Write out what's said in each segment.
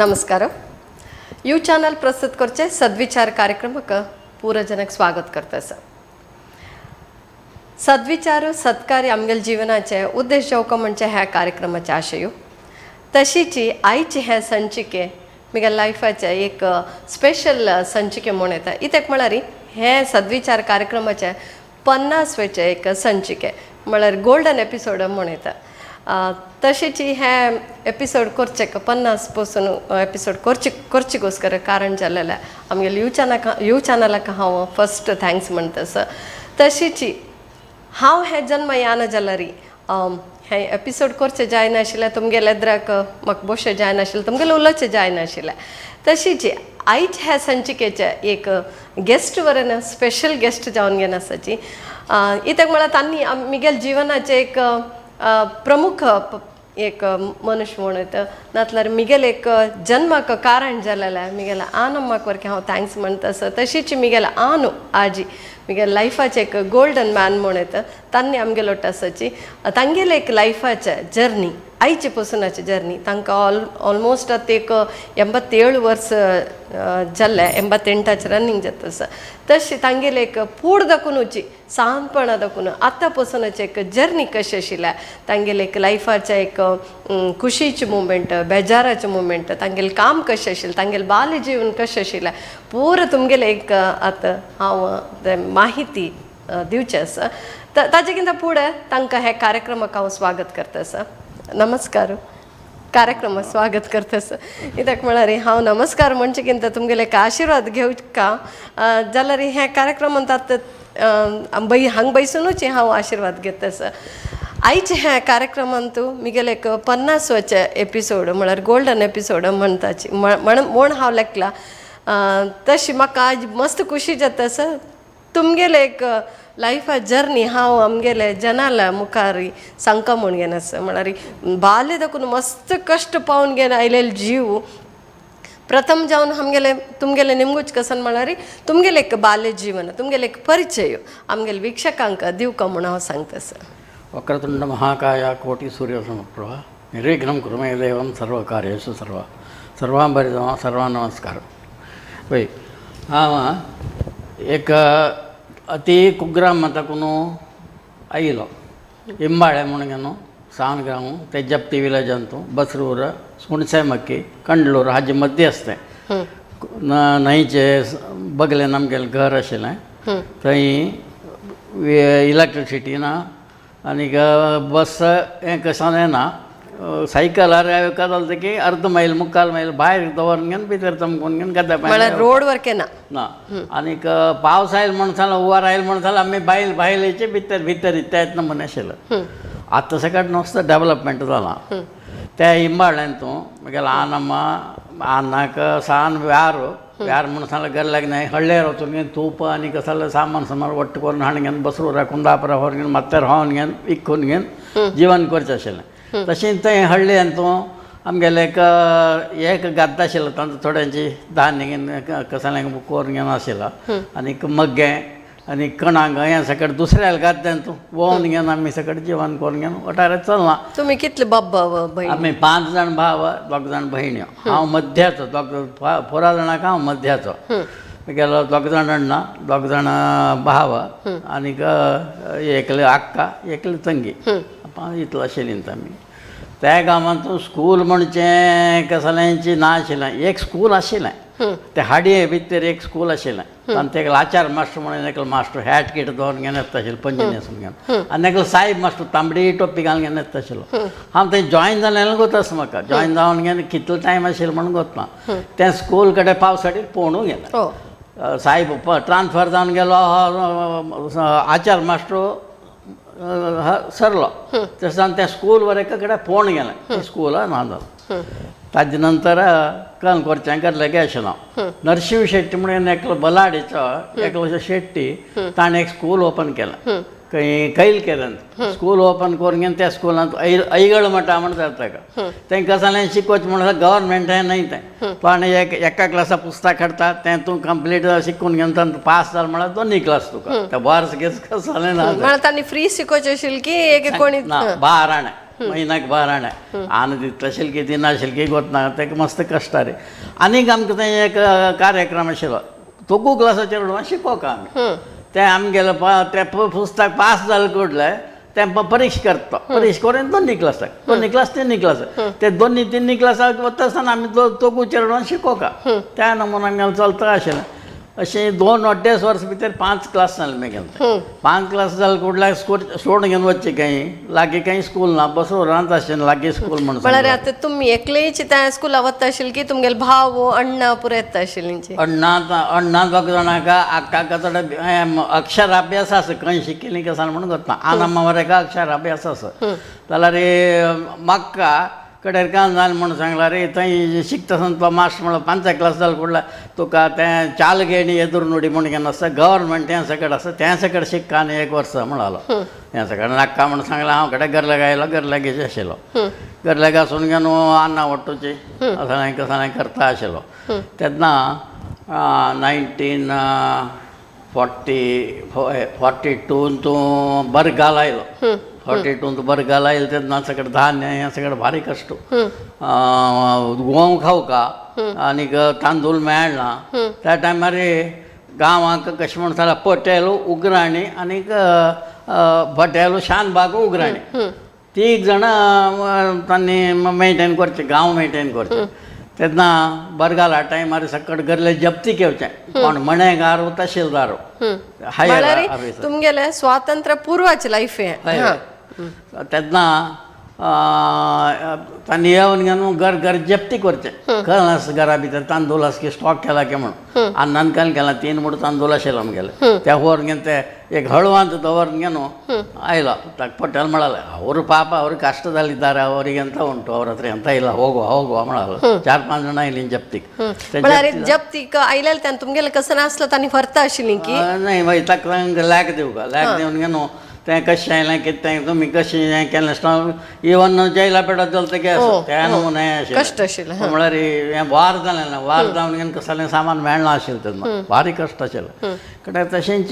नमस्कार. You channel प्रस्तुत करचे सद्विचार कार्यक्रमाक पूरा जनक स्वागत करता. सद्विचार सत्कार्य आमगेल जीवनाचे उद्देश जेवका म्हणजे ह्या कार्यक्रमाचे आशय तशीची आईची हे संचिके म्हगे लायफाचे एक स्पेशल संचिके म्हणून येता. इतक म्हळ्यार हे सद्विचार कार्यक्रमाचे 50वेचे एक संचिके म्हळ्यार गोल्डन एपिसोड म्हणून येता. तशीची हे एपिसोड करचे 50 पासून एपिसोड करचेकोस्कर कारण जाल्लें आमगेले यू चॅनलाक हांव फर्स्ट थँक्स म्हणटस. तशीची हांव हे जन्म याना जाल्यार हे एपिसोड करचे जायनाशिल्ले, तुमगेले एद्राक म्हाका बसचे जायनाशिल्ले, तुमगेले उलोवचे जायनाशिल्ले. तशीची आयज ह्या संचिकेचे एक गेस्ट वरन स्पेशल गेस्ट जावन घेवन आसाची. इतक म्हळ्यार तांणी आमगेल जीवनाचे एक प्रमुख एक मनुष्य म्हणून येता. नातल्यार मिगेल एक जन्माक कारण जाल्लें मिगेला आनम्माक वरके हांव थँक्स म्हणटस. तशीच मिगेला आनू आजी मिगेल लायफाचे एक गोल्डन मॅन म्हणून येता. तांणी आमगेलो आसाची तांगेले एक लायफाचे जर्नी आईचे पासूनाची जर्नी तांकां ऑलमोस्ट आतां एक 87 वर्स जाल्ले, 88 रनिंग जाता. तशी तांगेले एक फूड दाखोवनूची सानपणा दाखोवन आतां पासूनाची एक जर्नी कशी आशिल्ल्या, तांगेले एक लायफाचे एक खुशीचे मुमेंट, बेजाराचे मुमेंट, तांगेलें काम कशें आशिल्लें, तांगेलें बाल्य जीवन कशें आशिल्लें पुरो तुमगेले एक आतां हांव माहिती दिवचें आसा. ताजेकिंत फुडें तांकां हे कार्यक्रमाक हांव स्वागत करता आसा. नमस्कार. कार्यक्रमात स्वागत करतास. इतक म्हळ्यार हांव नमस्कार म्हणचेकिंत तुमगेले एक आशिर्वाद घेवका जाल्यार हे कार्यक्रमांत आतां हांगा बसूनच हांव आशिर्वाद घेतास. आयचे ह्या कार्यक्रमांत मिगेले एक 50वेचे एपिसोड म्हळ्यार गोल्डन एपिसोड म्हणटाची म्हण हांव लेखला. तशी म्हाका आज मस्त खुशी जाता आसा. तुमगेले एक लायफा जर्नी हांव आमगेले जनाला मुखार सांगता म्हूण घेवन आसा. म्हळ्यार बाल्य दाखोवन मस्त कश्ट पावन घेवन आयलेले जीव प्रथम जावन आमगेले तुमगेले निमगूच कसन म्हळ्यार तुमगेले एक बाल्य जीवन, तुमगेले एक परिचय आमगेले वीक्षकांक दिवका म्हूण हांव सांगता आसा. वक्रतुंड महाकाय कोटि सूर्यसमप्रभा निर्विघ्नं कुरु मे देवं सर्वकार्येषु सर्वां बरें जावं. सर्वांक नमस्कार. पळय हांव एक अति कुग्राम तकून आयलो इंबाळे म्हणून घेवन सावनगांव ते जप्ती विलेजांत बसरूर हुणसेमक्की कंडलूर हाजे मध्य आसता. न्हंयचे बगलेन आमगेलें घर आशिल्लें. थंय इलेक्ट्रिसिटी ना आनीक बस हें कशें येना. सायकलार येवका जालें की अर्द मैल मुक्काल मैल भायर दवरून घेवन भितर चमकून घेवन घेता म्हळ्यार रोड वरके ना. आनीक पावस आयल म्हण जाल्यार हुंवार आयल म्हण जाल्यार आमी भायलेचे भितर त्या नमुने आशिल्लो. आतां सकाळ नुस्तें डेवलपमेंट जालां. त्या इंबाळ्यांत म्हगेलो आनम्मा अन्नाक सान व्यार म्हण जाल्यार गेल्ल्याक न्हय हळ्ळेर वचून घेवन तूप आनी कसलें सामान वट्ट करून हाडून घेवन बसरूर कुंदापुरा व्हरून घेवन मात्यार व्हांवन घेवन विकून घेवन जिवन करचें आशिल्लें. तशेंच थंय हळ्ळेंत आमगेलें एक गद्द आशिल्लो तांचो थोड्यांची धान्य घेवन कसलें करून घेवन आशिल्लो आनीक मग्गें आनी कणाक हें सकट दुसऱ्या गद्द्यांत वोवन घेवन आमी सकट जिवन करून घेवन वठारांत चलना. तुमी कितले बाब भयण? आमी 5 जाण भाव 2 जाण भयण्यो. हांव मध्याचो 4 जाणांक हांव मध्याचो. म्हगेलो 2 जाण अण्णा 2 जाण भाव आनीक एकले आक्का एकले तंगी इतलो आशिल्लींत आमी. त्या गांवांत स्कूल म्हणचें कसल्यांची ना आशिल्लें. एक स्कूल आशिल्लें ते हाडये भितर एक स्कूल आशिल्लें. आनी तेका आचार मास्टर म्हणून एकलो मास्टर हॅट किट दवरून घेवन येता आशिल्लो पंजी न्हेसून घेवन. आनी एकलो साहेब मास्टर तांबडी टोपी घालून घेवन येता आशिल्लो. हांव थंय जॉयन जालें गोतास म्हाका. जॉयन जावन घेवन कितलो टायम आशिल्लो म्हणून गोतना. तें स्कूल कडेन पावसाळी पळोवनूच गेलें. साहेब ट्रान्सफर जावन गेलो. आचार मास्टर सरलो तशें त्या स्कूल वर एका कडेन पळोवन गेलें. स्कूल ना जालें. ताजे नंतर कन करचें करलें गेशें नरशिंव शेट्टी म्हणून एकलो बलाडीचो एकलो शेट्टी ताणें एक स्कूल ओपन केलें कैल केरंत. स्कूल ओपन करून घेवन त्या स्कुलांत ऐगळ मठा म्हण जाता ताका. तें कसलें शिकोवचें म्हणल्यार गव्हर्मेंट हें न्हय तें. पण एका क्लासा पुस्तक हाडटा तें तूं कंप्लीट शिकून घेवन पास जालें म्हळ्यार 2 क्लास तुका. तें वर्स घेस कसलें ना. तांणी फ्री शिकोवचें आशिल्लें की एक कोणी ना 12 आणे म्हयन्याक 12 आनी दितले की दिनाशिल्ले की गोतना तेका मस्त कश्ट रे. आनीक आमकां थंय एक कार्यक्रम आशिल्लो तोकू क्लासाचेर शिकोवक आमी ते आमी गेले ते पुस्तक पास जाले कडले ते परीक्षा करता परीक्षा करून दोन्ही क्लास तिन्ही क्लास ते तिन्ही क्लासाक वता आसतना आमी तोकूचेर शिकोवका त्या नमुन्यान आमगेलें चलता आशिल्लें. अशें 2-2.5 वर्स भितर 5 क्लास जाले म्हगेलें. 5 क्लास जाले कडल्यार सोडून घेवन वचचें खंय लागीं खंय स्कूल ना बसून रावता आशिल्लें लागीं स्कूल म्हणून. म्हळ्यार आतां तुमी एकलेच त्या स्कुला वता आशिल्ली की तुमगेले भाव अण्णा पुरो येता आशिल्लींची? अण्णा दोग जाणांका आक्का थोडे अक्षर अभ्यास आसा खंय शिकिल्लीं कसान म्हणून करता आना वरेका अक्षर अभ्यास आसा जाल्यार म्हाका कडेर कान जालें म्हणून सांगला रे थंय शिकता आसतना तो मास्टर म्हणलो 5 क्लास जाले कडल्यार तुका तें चालगेणी एदूर नुडी म्हणून घेवन आसता गव्हर्मेंट तें सकट आसा तें सकट शिकता आनी 1 वर्स म्हणलो तें सकट नाका म्हणून सांगलें. हांव कडेन गरलेग आयलो गरलेगेचे आशिल्लो गरलेग आसून घेवन अन्ना वट्टूची असलें कसालें करता आशिल्लो. तेन्ना 1942 तूं बरगाल आयलो 42 तूं बरगाल आयलो तेन्ना सकट धान्य हें सकट भारी कश्ट गोंव खावका आनीक तांदूळ मेळना त्या टायमार गांवांक कशें म्हणटा जाल्यार पटेलू उगराणी आनीक पटेलू शानबाग उगराणी 3 जाणां तांणी मेंटेन करचें गांव मेंटेन करचें. तेन्ना बरगाला टायमार सकट गरले जप्ती घेवचें कोण मणेगार तहसीलदार तुमगेले स्वातंत्र्य पूर्वाची लायफ हें. तेन्ना तांणी येवन घेवन घर जप्ती करचें कळना आसा घरा भितर तांदूळ आसा की स्टॉक केला की म्हणून अन्नान काल केला 3 मूड तांदूळ आशिल्लो आमगेले त्या व्हरून घेवन ते एक हळवांत दवरून घेवन आयलो ताका पटेल म्हणाले ಅವರು ಪಾಪ ಅವ್ರು ಕಷ್ಟದಲ್ಲಿದ್ದಾರೆ ಅವರಿಗೆ ಅಂತ ಉಂಟು ಅವ್ರ ಹತ್ರ ಎಂತ ಇಲ್ಲ ಹೋಗುವ म्हणालो 4-5 जाणां आयलीं जप्तीक. म्हळ्यार जप्तीक आयले तेन्ना तुमगेले कसं नासलो तांणी व्हरता आशिल्लीं की न्हय मागीर ताका लॅक दिवन घेवन तें कशें आयलें कितें तुमी कशें हें केलें आसता इवन जेला पेटो चलता की त्या नमुने कश्ट आशिल्लें. म्हळ्यार हें वार जालें ना वार जावन घेवन कसलें सामान मेळना आशिल्लें तेन्ना भारी कश्ट आशिल्लें. कडेन तशेंच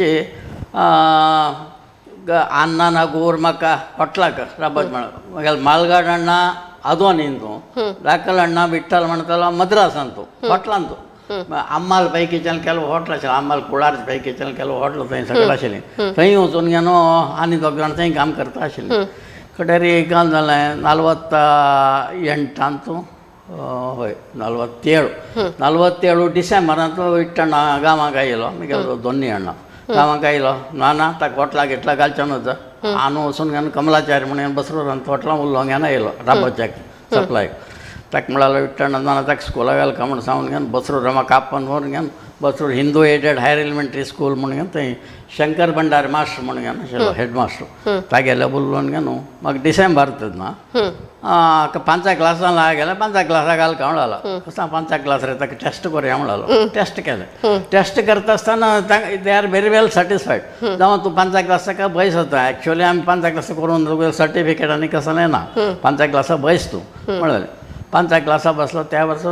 अण्णा नागोर म्हाका हॉटलाक राबत म्हळ्यार मालगाड अण्णा आदोनीन तूं राकल अण्णा विठ्ठल म्हणटालो मद्रासान तूं हॉटलान तूं अम्माल पैकीच्यान केलो हॉटल आशिल्लें अम्माल कुळार पैकीच्यान केलो हॉटल थंय सकट आशिल्लें थंय वचून घेवन आनी 2 जाण थंय काम करता आशिल्लीं. कडेन एक गाल जालें 48 तूं हय 47 डिसेंबरांत विठ्ठल गांवांक आयलो म्हगेलो 2 अण्णा गांवांक आयलो ना ताका हॉटलाक इतला घालचें नज आनी वचून घेवन कमलाचार्य म्हणून बसरो हॉटलान उरलो घेवन आयलो राबोच्याक सप्लायक ताका म्हळ्यार विठ्ठल ना ताका स्कुलाक घालका म्हूण सांगून घेवन बसरो म्हाका कापन व्हरून घेवन बसरो Hindu aided higher elementary school म्हणून घेवन थंय शंकर भंडारी मास्टर म्हणून घेवन आशिल्लो हेडमास्टर तागेले उलोवन घेवन म्हाका डिसेंबर तेन्ना 5 क्लासान लाग गेले 5 क्लासाक घालका म्हणलो कसो 5 क्लास रे ताका टेस्ट करुया म्हणलो टेस्ट केलें टेस्ट करता आसतना they are very well satisfied जावं तूं 5 क्लासाक बयस वता एक्चुअली आमी 5 क्लास करून सर्टिफिकेट आनी कसलें ना 5 क्लासा बयस तूं म्हणलें 5 क्लासा बसलो त्या वर्स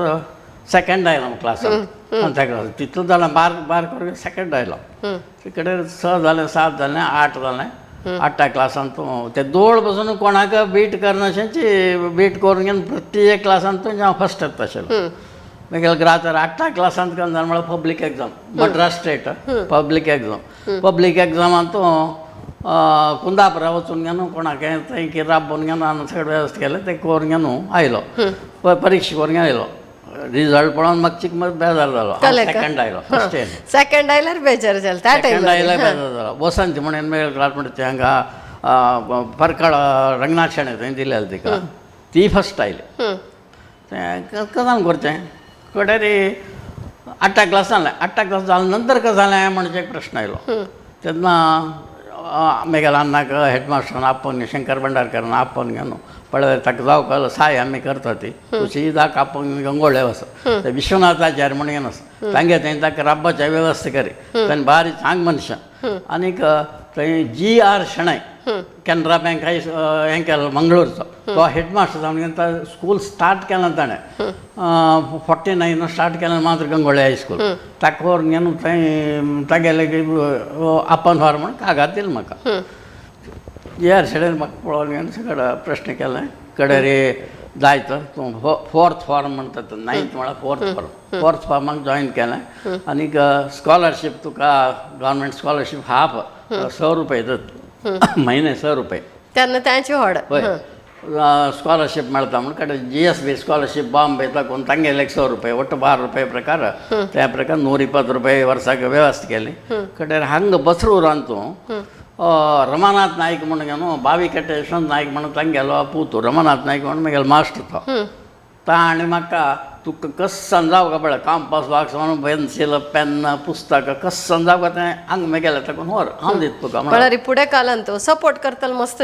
सेकंड आयलो क्लासान 5 क्लास तितलो जाल्यार बार करून सेकंड आयलो तिकडे 6 जालें 7 जालें 8 जालें 8 क्लासान तूं ते दोळ बसून कोणाक बीट करनाशेंची बीट करून घेवन प्रत्येक क्लासान तूं हांव फस्ट येता आशिल्लो. म्हगेलो ग्राचार 8 क्लासांत केन्ना जालें म्हळ्यार public exam Madras state public एग्जामांत तूं कुंदापुरा वचून घेवन कोणाक थंय की राबोवन घेवन आनी सगळें वेवस्था केलें तें करून घेवन आयलो परीक्षा करून आयलो. रिजल्ट पळोवन म्हाका चिकमत बेजार जालो सेकंड आयलो फस्ट सेकंड आयल्यार बेजार जालो त्या सेकंड आयल्यार बेजार जालो. वसंत म्हणून मेळ क्लासमेट हांगा परकाळ रंगनाथ शेणे थंय दिलेलें तिका ती फस्ट आयली तें कसान करचें कडेन 8 क्लास जालें 8 क्लास जाले नंतर कशें जालें म्हणजे एक प्रश्न आयलो. तेन्ना म्हगेल्या अण्णाक हेडमास्टरान आपोवन शंकर भंडारकरान आपोवन घेवन पळय ताका जावं साय आमी करता ती तूं सीदा कापून गंगोळे वच ते विश्वनाथाचार्य म्हणून आसा तांगे थंय ताका राबपाची वेवस्था करी ताणें बारी चांग मनशां आनीक थंय GR शेणै कॅनरा बँक हें केलो मंगळूरचो तो हेडमास्टर जावन घेवन स्कूल स्टार्ट केलां ताणें 49 स्टार्ट केलें मात्र गंगोळे हायस्कूल ताका व्हरून घेवन थंय तागेले आपण व्हर म्हण कागाद दिलें म्हाका यार शेडेन म्हाका पळोवन सगळं प्रश्न केला कडे रे जायचं तूं फोर्थ फॉर्म म्हणटात 9th म्हळ्यार फोर्थ फॉर्माक जॉईन केलें आनी स्कॉलरशीप तुका गव्हर्मेंट स्कॉलरशीप हाफ ₹100 जाता म्हयने ₹100 तेन्ना तांची व्हड हय स्कॉलरशीप मेळटा म्हण कडेन GSB स्कॉलरशीप बॉम्बे तकून तांगेले ₹100 ಒಟ್ಟು ₹12 ಪ್ರಕಾರ त्या प्रकार ₹120 वर्साक व्यवस्था केली कडेन हांगा बसरूर ಅಂತೂ रमानाथ नायक म्हणून बावीकट्टे यशवंत नायक म्हणून तांगेलो पुतू रमानाथ नायक म्हणून म्हगेलो मास्टर तो ताणी म्हाका तुका कस्सान जावं काय पळय कंपास बॉक्स म्हणून पेन्सिल पेन पुस्तक कस्सान जावं काय तें हांगा म्हगेलें तकून व्हर हांव दिता तुका म्हळ्यार फुडें कालान तो सपोर्ट करतालो मस्त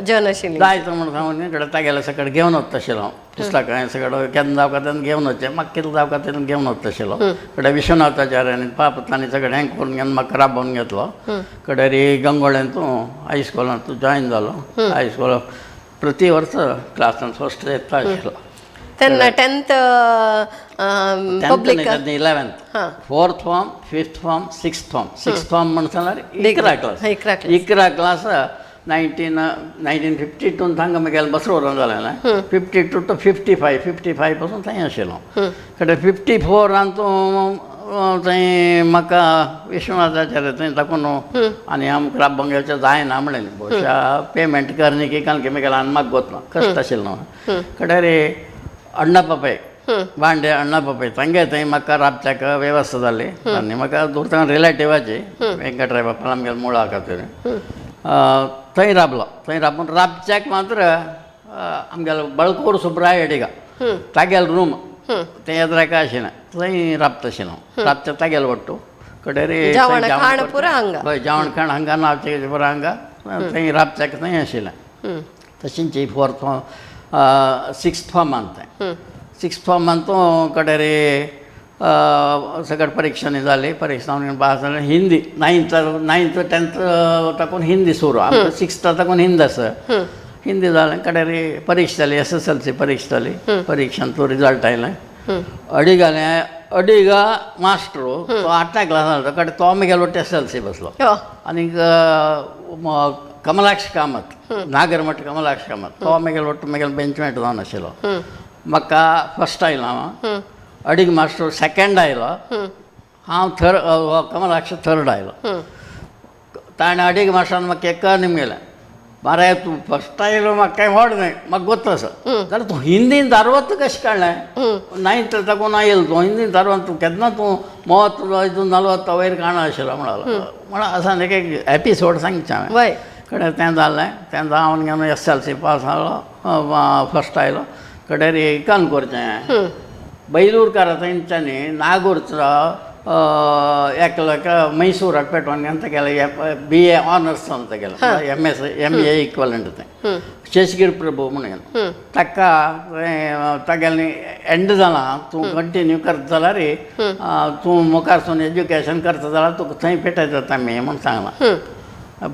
जन आशिल्ली जायचं म्हणून सांगून कडेन तागेले सकट घेवन वता आशिल्लो पुस्तकां हें सगळें केन्ना जावं काय तेन्ना घेवन वचचें म्हाका कितें जावं काय तेन्ना घेवन वता आशिल्लो कडेन विश्वनाथाचार्यानी पापतांनी सगळें हें करून घेवन म्हाका राबोवन घेतलो कडेन गंगोळ्यान तूं हायस्कुलान तूं जॉयन जालो हायस्कुला प्रति वर्स क्लासान फस्ट येता आशिल्लो तेन्ना 10th public 11th 4th form 5th form 6th form म्हणून जाल्यार 11 क्लास 1952 तांकां म्हगेलें बसरोवरान जालें 52 to 55 पासून थंय आशिल्लो कडेन 54 तूं थंय म्हाका विश्वनाथाचार्य थंय ताकून आनी आमकां राबोवंक येवचें जायना म्हणलें बहुशा पेमेंट करनी की कारण की म्हगेलो म्हाका गोतलो कश्ट आशिल्लो कडेन रे अण्णापपय बांडे अण्णापपय तांगे थंय म्हाका राबच्याक वेवस्था जाली आनी म्हाका दूर रिलेटिवाची वेंकटराय बापाल आमगेलो मुळा खातीर थंय राबून राबच्याक मात्र आमगेलो बळकूर सुब्राय अडिगा तागेलो रूम तें येद्राका आशिल्लें थंय राबता आशिल्लो राबच्या तागेलो वट्टू कडेन रे जेवण खाण पुरो हांगा हय जेवण खाण हांगा नावचे पुरो हांगा थंय राबच्याक थंय आशिल्लें तशेंच 6th फॉर्मान तें 6th फॉर्मान तूं कडेन रे सगळें परीक्षा जाली परीक्षा पास जालें हिंदी 9th 10th ताकून हिंदी सुरू आमकां 6th ताकून हिंदी आसा हिंदी जालें कडेन रे परीक्षा जाली SSLC परीक्षा जाली परीक्षांत तो रिजल्ट आयलें अडिगा मास्टर तो 8th क्लासान जालो कडेन तो म्हगेलो SSLC बसलो आनीक कमलाक्ष कामत नागरमठ कमलाक्ष कामत तो म्हगेलो बेंचमेट जावन आशिल्लो म्हाका फस्ट आयलो हांव अडीग मास्टर सेकंड आयलो हांव कमलाक्ष थर्ड आयलो ताणें अडीग मास्टरान म्हाका एका निमगेलें मारे तूं फस्ट आयलो म्हाका कांय व्हड न्हय म्हाका गोत्ता आसा जाल्यार तूं हिंदीन धारवत कशें काडलें 9th ताकून आयलो तूं हिंदीन धारवत तूं केन्ना तूं 30 वयर काणा आशिल्लो म्हणून असा एक एपिसोड सांगचें हांवें कडेन तें जालें तें जावन घेवन SSLC पास जालो फस्ट आयलो कडेन हें करचें बैलूरकार थंयच्यानी नागूरचो एकलो मैसूराक पेटोवन घेवन तेगेलें BA ऑनर्स जावन तेगेलें MA इक्वलंट तें शेषगीर प्रभू म्हणून ताका तागेलें एंड जालां तूं कंटिन्यू करता जाल्यार तूं मुखारसून एज्युकेशन करता जाल्यार तुका थंय पेटय जाता म्हणून सांगलां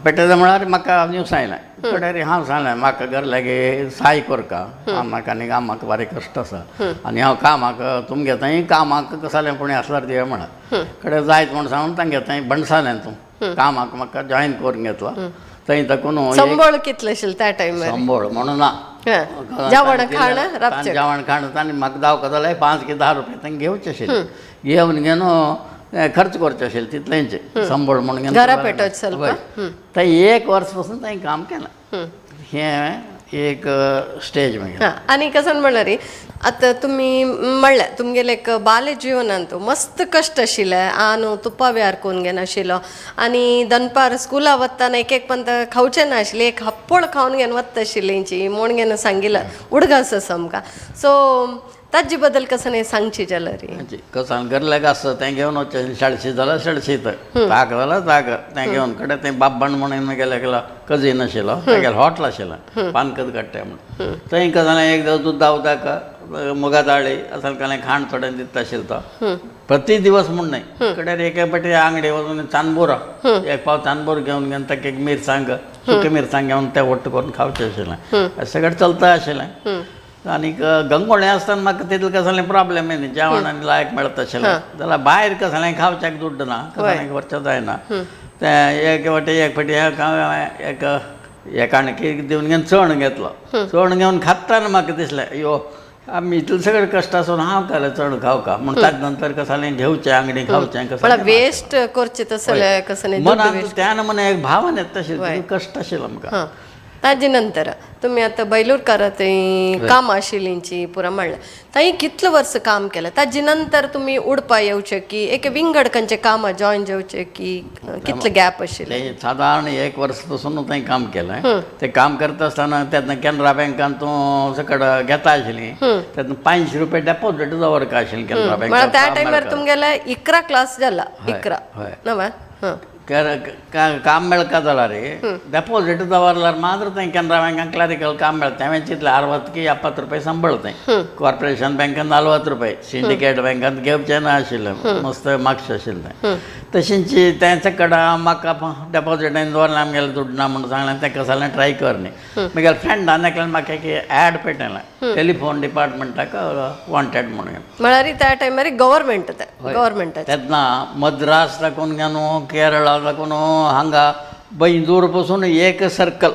पेटयता म्हळ्यार म्हाका न्यूज आयलें कडेन हांव सांगलें म्हाका घर लागी सहाय कोरका म्हाका आनी कामाक बारी कश्ट आसा आनी हांव कामाक तुमगे थंय कामाक कसालें पुणे आसल्यार दिया म्हणा कडेन जायत म्हूण सांगून तांगे थंय बणसालें तूं कामाक म्हाका जॉयन करून घेतलो थंय ताकून संबळ कितलें आशिल्लें त्या टायमार संबळ म्हणून ना जेवण खाण तांणी म्हाका जावं जाल्यार 5 की 10 रुपया थंय घेवचें आशिल्लें घेवन घेवन खर्च करचे आशिल्ले तितलेंच संबळ म्हणून घरा पेटोवचें थंय 1 वर्स पासून थंय काम केलें हें एक स्टेज मागीर आनी कसन म्हणल्यार आतां तुमी म्हणलें तुमगेलें एक बाल्य जिवनांत मस्त कश्ट आशिल्ले न्हू तुप्पा बी आरकून घेनाशिल्लो आनी दनपार स्कुला वताना एक पंत खावचें नाशिल्लें एक हप्पड खावन घेवन वता आशिल्लींची म्हूण घेवन सांगिल्लें उडगास आसा आमकां सो ताजे बद्दल कसं नाही सांगची जाल्यार कसान गरलेक आसता तें घेवन वचचें शेळशी जाल्यार शेळशीत ताक जाल्यार ताक तें घेवन कडेन तें बाब्बण म्हणून गेले कजीन आशिल्लो तेगेलें हॉटेल आशिल्लें पानकत काडटा म्हणून थंय कसालें एकदां दुदा उदक मुगा दाळी असल जाल्यार खाण थोडें दिता आशिल्लो तो प्रति दिवस म्हूण न्हय कडेन एके फावटी आंगडी वचून चांदबुरो एक पाव चांदबुरो घेवन घेवन ताका एक मिरसांग सुकी मिरसांग घेवन तें वट्ट करून खावचें आशिल्लें सगळें चलता आशिल्लें आनीक गंगोळें आसतना म्हाका तितलें कसलें प्रॉब्लेम न्ही जेवण आनी लायक मेळता आशिल्लें जाल्यार भायर कसलें खावच्याक दुड्ड ना कसलें व्हरचें जायना तें एक फावटी एक एकाने केक दिवन घेवन चण घेतलो चण घेवन खाताना म्हाका दिसलें अयो आमी इतलें सगळें कश्ट आसून हांव केलें चण खावका म्हण ताजे नंतर कसं जालें घेवचें अंगडी खावचें कसं म्हळ्यार वेस्ट करचें तसलें कसं नाही मनांत त्यान मना एक भावना येता तशें कश्ट आशिल्लो आमकां ताजे नंतर तुमी आतां बैलूरकारा थंय काम आशिल्लींची पुरा म्हणलें थंय कितलें वर्स काम केलें ताजे नंतर तुमी उडपा येवचे की एक विंगड खंयचे कामां जॉयन जेवचे की कितलें गॅप आशिल्लें ते साधारण 1 वर्स पासून थंय काम केलें ते काम करता आसतना तेन्ना कॅनरा बँकान तूं सकड घेता आशिल्ली तेन्ना 500 रुपया डेपॉझीट दवरका आशिल्लें कॅनरा म्हळ्यार त्या बँकान टायमार तुमगेले 11 क्लास जाला 11 नवा काम मेळका जाल्यार डेपॉझीट दवरल्यार मात्र थंय कॅनरा बँकान क्लॅरिकल काम मेळटा हांवें चिंतलें 60 की 70 रुपया संबळ थंय कॉर्पोरेशन बँकान 40 रुपया सिंडिकेट बँकान घेवचें ना आशिल्लें मस्त मार्क्स आशिल्लें तशेंच तेंच्या कडेन म्हाका डेपॉझिटान दवरलें आमगेलें दुड्ड ना म्हणून सांगलें तेका जाल्यार ट्राय कर न्ही म्हगेल्या फ्रेंडान एकल्यान म्हाका एक ऍड पेटयलें टेलिफोन डिपार्टमेंटाक वॉन्टेड म्हणून म्हळ्यार त्या टायमार गव्हर्मेंट तेन्ना मद्रास दाखोवन घेवन केरळा दाखोवन हांगा बैंदूर पासून एक सर्कल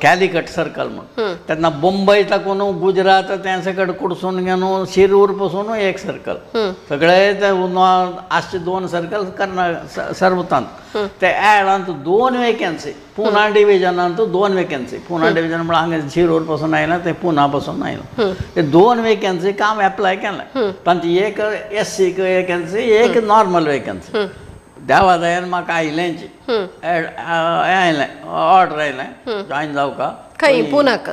कॅलिकट सर्कल म्हणून तेन्ना मुंबय ताकून गुजरात त्या सकट कुडसून घेवन शिरूर पासून एक सर्कल सगळे ते आठशे 2 सर्कल कर्नाटक सर्वतांत ते ऍडांत 2 वेकन्सी पुना डिविजनांत 2 वेकन्सी पुना डिविजन म्हळ्यार हांगा शिरूर पासून आयला ते पुना पासून आयला ते 2 वेकन्सी काम एप्लाय केलें तांची एक SC वेकन्सी एक नॉर्मल वेकन्सी देवा दयान म्हाका आयलेंची आयलें ऑर्डर आयलें जॉयन जावका खंय पुनाक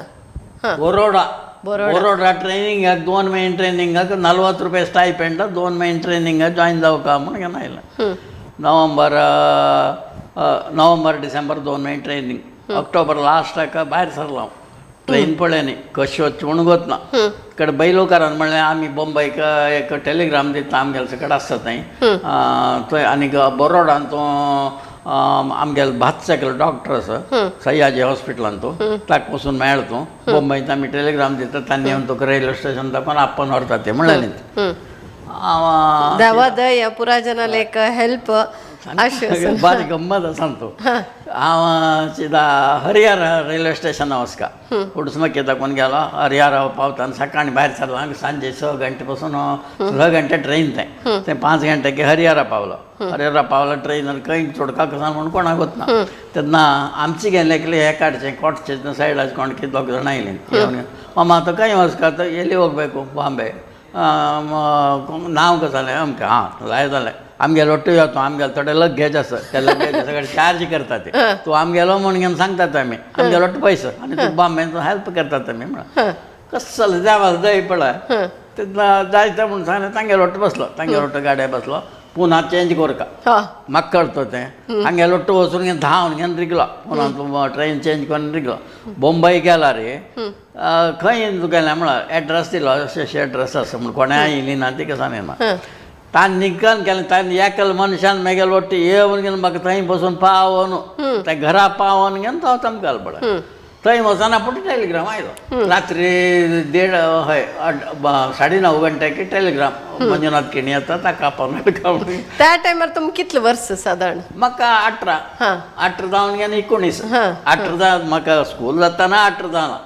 बरोडा ट्रेनिंगाक 2 म्हयने ट्रेनिंगाक 40 रुपया स्टायपेंड 2 म्हयने ट्रेनिंगाक जॉयन जावका म्हण घेवन आयलें नोव्हेंबर डिसेंबर 2 म्हयने ट्रेनिंग ऑक्टोबर लास्टाक भायर सरलो ट्रेन पळय न्ही कशी वचचें म्हणून गोतना इकडे बैलोकारान म्हणलें आमी बॉम्बेक एक टेलिग्राम दिता आमगेले सकट आसता थंय आनीक बरोडान तूं आमगेले भातसाकल डॉक्टर आसा सयाजी हॉस्पिटलान तूं ताका पासून मेळ तूं बॉम्बेत आमी टेलिग्राम दिता तांणी येवन तुका रेल्वे स्टेशन दाखोवन आप्पान व्हरता ते म्हणलें न्ही देवा दया पुरा जनाला एक हेल्प बारीक गंमत आसा तो हांव सीदा हरियारा रेल्वे स्टेशना वचका उडसमके दाखोवन गेलो हरियारा पावता आनी सकाळी भायर सरलो हांगा सांजे 6 घंटे पासून 6 घंटे ट्रेन तें 5 घंटे हरियारा पावलो ट्रेनर खंय चोडका कसा म्हणून कोणाक वचना तेन्ना आमची गेले एकले हे काडचें कोटचें सायडाचे कोण कितें 2 जाण आयलीं मामा तो खंय वचका तो एली होगಬೇಕು ಬಾಂಬೆ नांव कसं जालें अमकें जाय जालें आमगेलो ऑटो येतो आमगेलो थोडे लगेज आसा ते लगेज सगळे चार्ज करता ते तूं आमगेलो म्हण घेवन सांगतात आमी आमगेलो ऑटो पयसो आनी तूं बांबेन हेल्प करतात आमी म्हणून कसो जालें देवाक दय पळय तेन्ना जायता म्हणून सांगलें तांगेलो ऑटो बसलो तांगेलो ऑटो गाड्या बसलो पुना चेंज करका म्हाका कळतो तें हांगेलो ऑटो वचून घेवन धांवन घेवन रिगलो पुना ट्रेन चेंज करून रिगलो बॉम्बे गेला रे खंय गेलें म्हळ्यार एड्रेस दिलो अशें एड्रेस आसा म्हण कोणें येयली ना ती कसान येना ताण निकन केलें ताणें एकल मनशान म्हगेलो ऑटो येवन घेवन म्हाका थंय बसून पावोन त्या घरा पावोन घेवन तो चमकाल पळय थंय वचना पूण टेलिग्राम आयलो रात्री 9:30 घंट्याक टेलिग्राम मंजुनाथ केणी येता ताका आपोवन त्या टायमार तुमी कितले वर्स सादारण म्हाका 18 जावन गेले 19 18 म्हाका स्कूल जाताना 18 जाला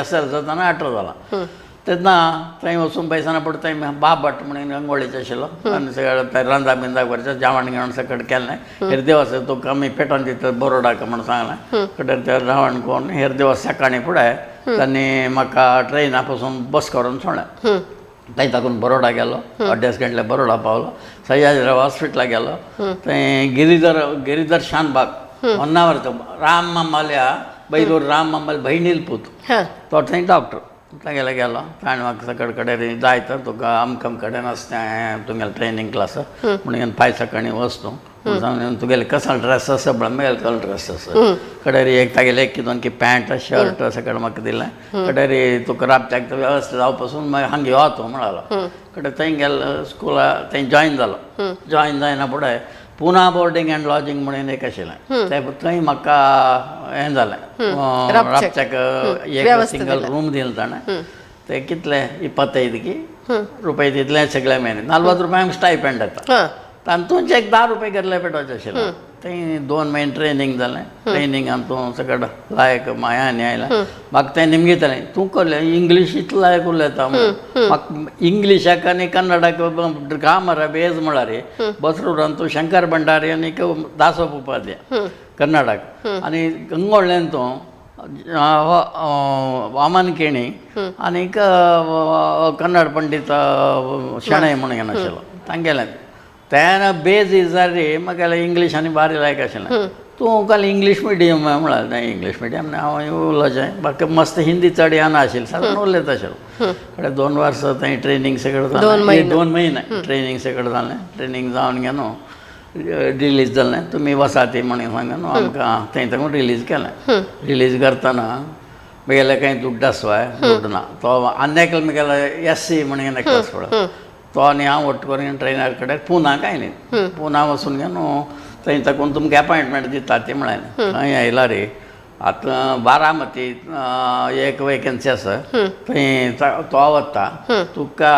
SL जाताना 18 जाला तेन्ना थंय वचून पयसाना पूण थंय बाबट म्हणून रंगोळीचो आशिल्लो आनी सगळे रांदा बिंदा करचें जेवण घेवण सकट केलें हेर दिवस तुका आमी पेटोवन दिता बरोडाक म्हणून सांगलें कडेन तें जेवण करून हेर दिवस सकाळीं फुडें तांणी म्हाका ट्रेना पासून बस करून सोडलें थंय ताकून बरोडा गेलो 2.5 घंटे बरोडा पावलो सयाजीराव हॉस्पिटलाक गेलो थंय गिरीधर शानबाग 1 वर राम मामाल्या बैलूर राम मामाल भयणील पूत तो थंय डॉक्टर तागेले गेलो ताणें म्हाका सकट कडेन जाय तर तुका अमकम कडेन आसता तुगेलें ट्रेनींग क्लास म्हणून पांय सकाळीं वच तूं तुगेले कसलो ड्रेस आसा म्हळ्यार म्हगेलो कसलो ड्रेस आसा कडेन एक तागेले एक कितें की पॅन्ट शर्ट सकट म्हाका दिलें कडेन तुका राबत्याक वेवस्था जावं पासून मागीर हांगा यो तूं म्हणालो कडेन थंय गेलो स्कुला थंय जॉयन जालो जॉयन जायना फुडें पुना बोर्डींग एंड लॉजींग म्हणून एक आशिल्लें तें थंय म्हाका हें जालें राबच्याक एक सिंगल रूम दिलें ताणें ते कितले 25 रुपया दितले सगळे म्हयने 40 रुपया स्टायपेंड येता तातूंत एक 10 रुपया गेल्ले पेटोवचें आशिल्लें थंय 2 म्हयने ट्रेनींग जालें ट्रेनींगान तूं सगळें लायक मायानी आयला म्हाका तें निमगेतालें तूं कसलें इंग्लीश इतलें लायक उलयता म्हाका इंग्लिशाक आनी कन्नडाक ग्रामर बेज म्हळ्यार बसरूरान तूं शंकर भंडारी आनी दासो उपाध्याय कन्नडाक आनी गंगोळ्ळेन तूं वामन केणी आनीक कन्नड पंडीत शेणै म्हणून घेवन आशिल्लो तांगेलें तेन्ना बेज इजार रे म्हाका इंग्लीश आनी बारी लायक आशिल्लें तूं काल इंग्लीश मिडियम म्हळ्यार नाही इंग्लीश मिडियम हांव उलोवचें म्हाका मस्त हिंदी चड येना आशिल्ली सादारण उलयता आशिल्लो कडेन 2 वर्सां थंय ट्रेनींग सगळें जालें 2 म्हयने ट्रेनींग सगळें जालें ट्रेनींग जावन घे न्हू रिलीज जालें तुमी वसाती म्हणून सांगा न्हू आमकां थंय साकून रिलीज केलें रिलीज करतना म्हगेलें कांय दुड्ड आसवाय दुड्ड ना तो आनेकल म्हगेलो SC म्हणून नेकलेस पळय तो आनी हांव ಒಟ್ಟು करून ट्रेनर कडेन पुनाक आयलीं पुना वचून घे न्हू थंय साकून तुमकां अपॉयंटमेंट दिता ती म्हळें थंय आयला रे आतां बारामती एक वेकन्सी आसा थंय तो वता तुका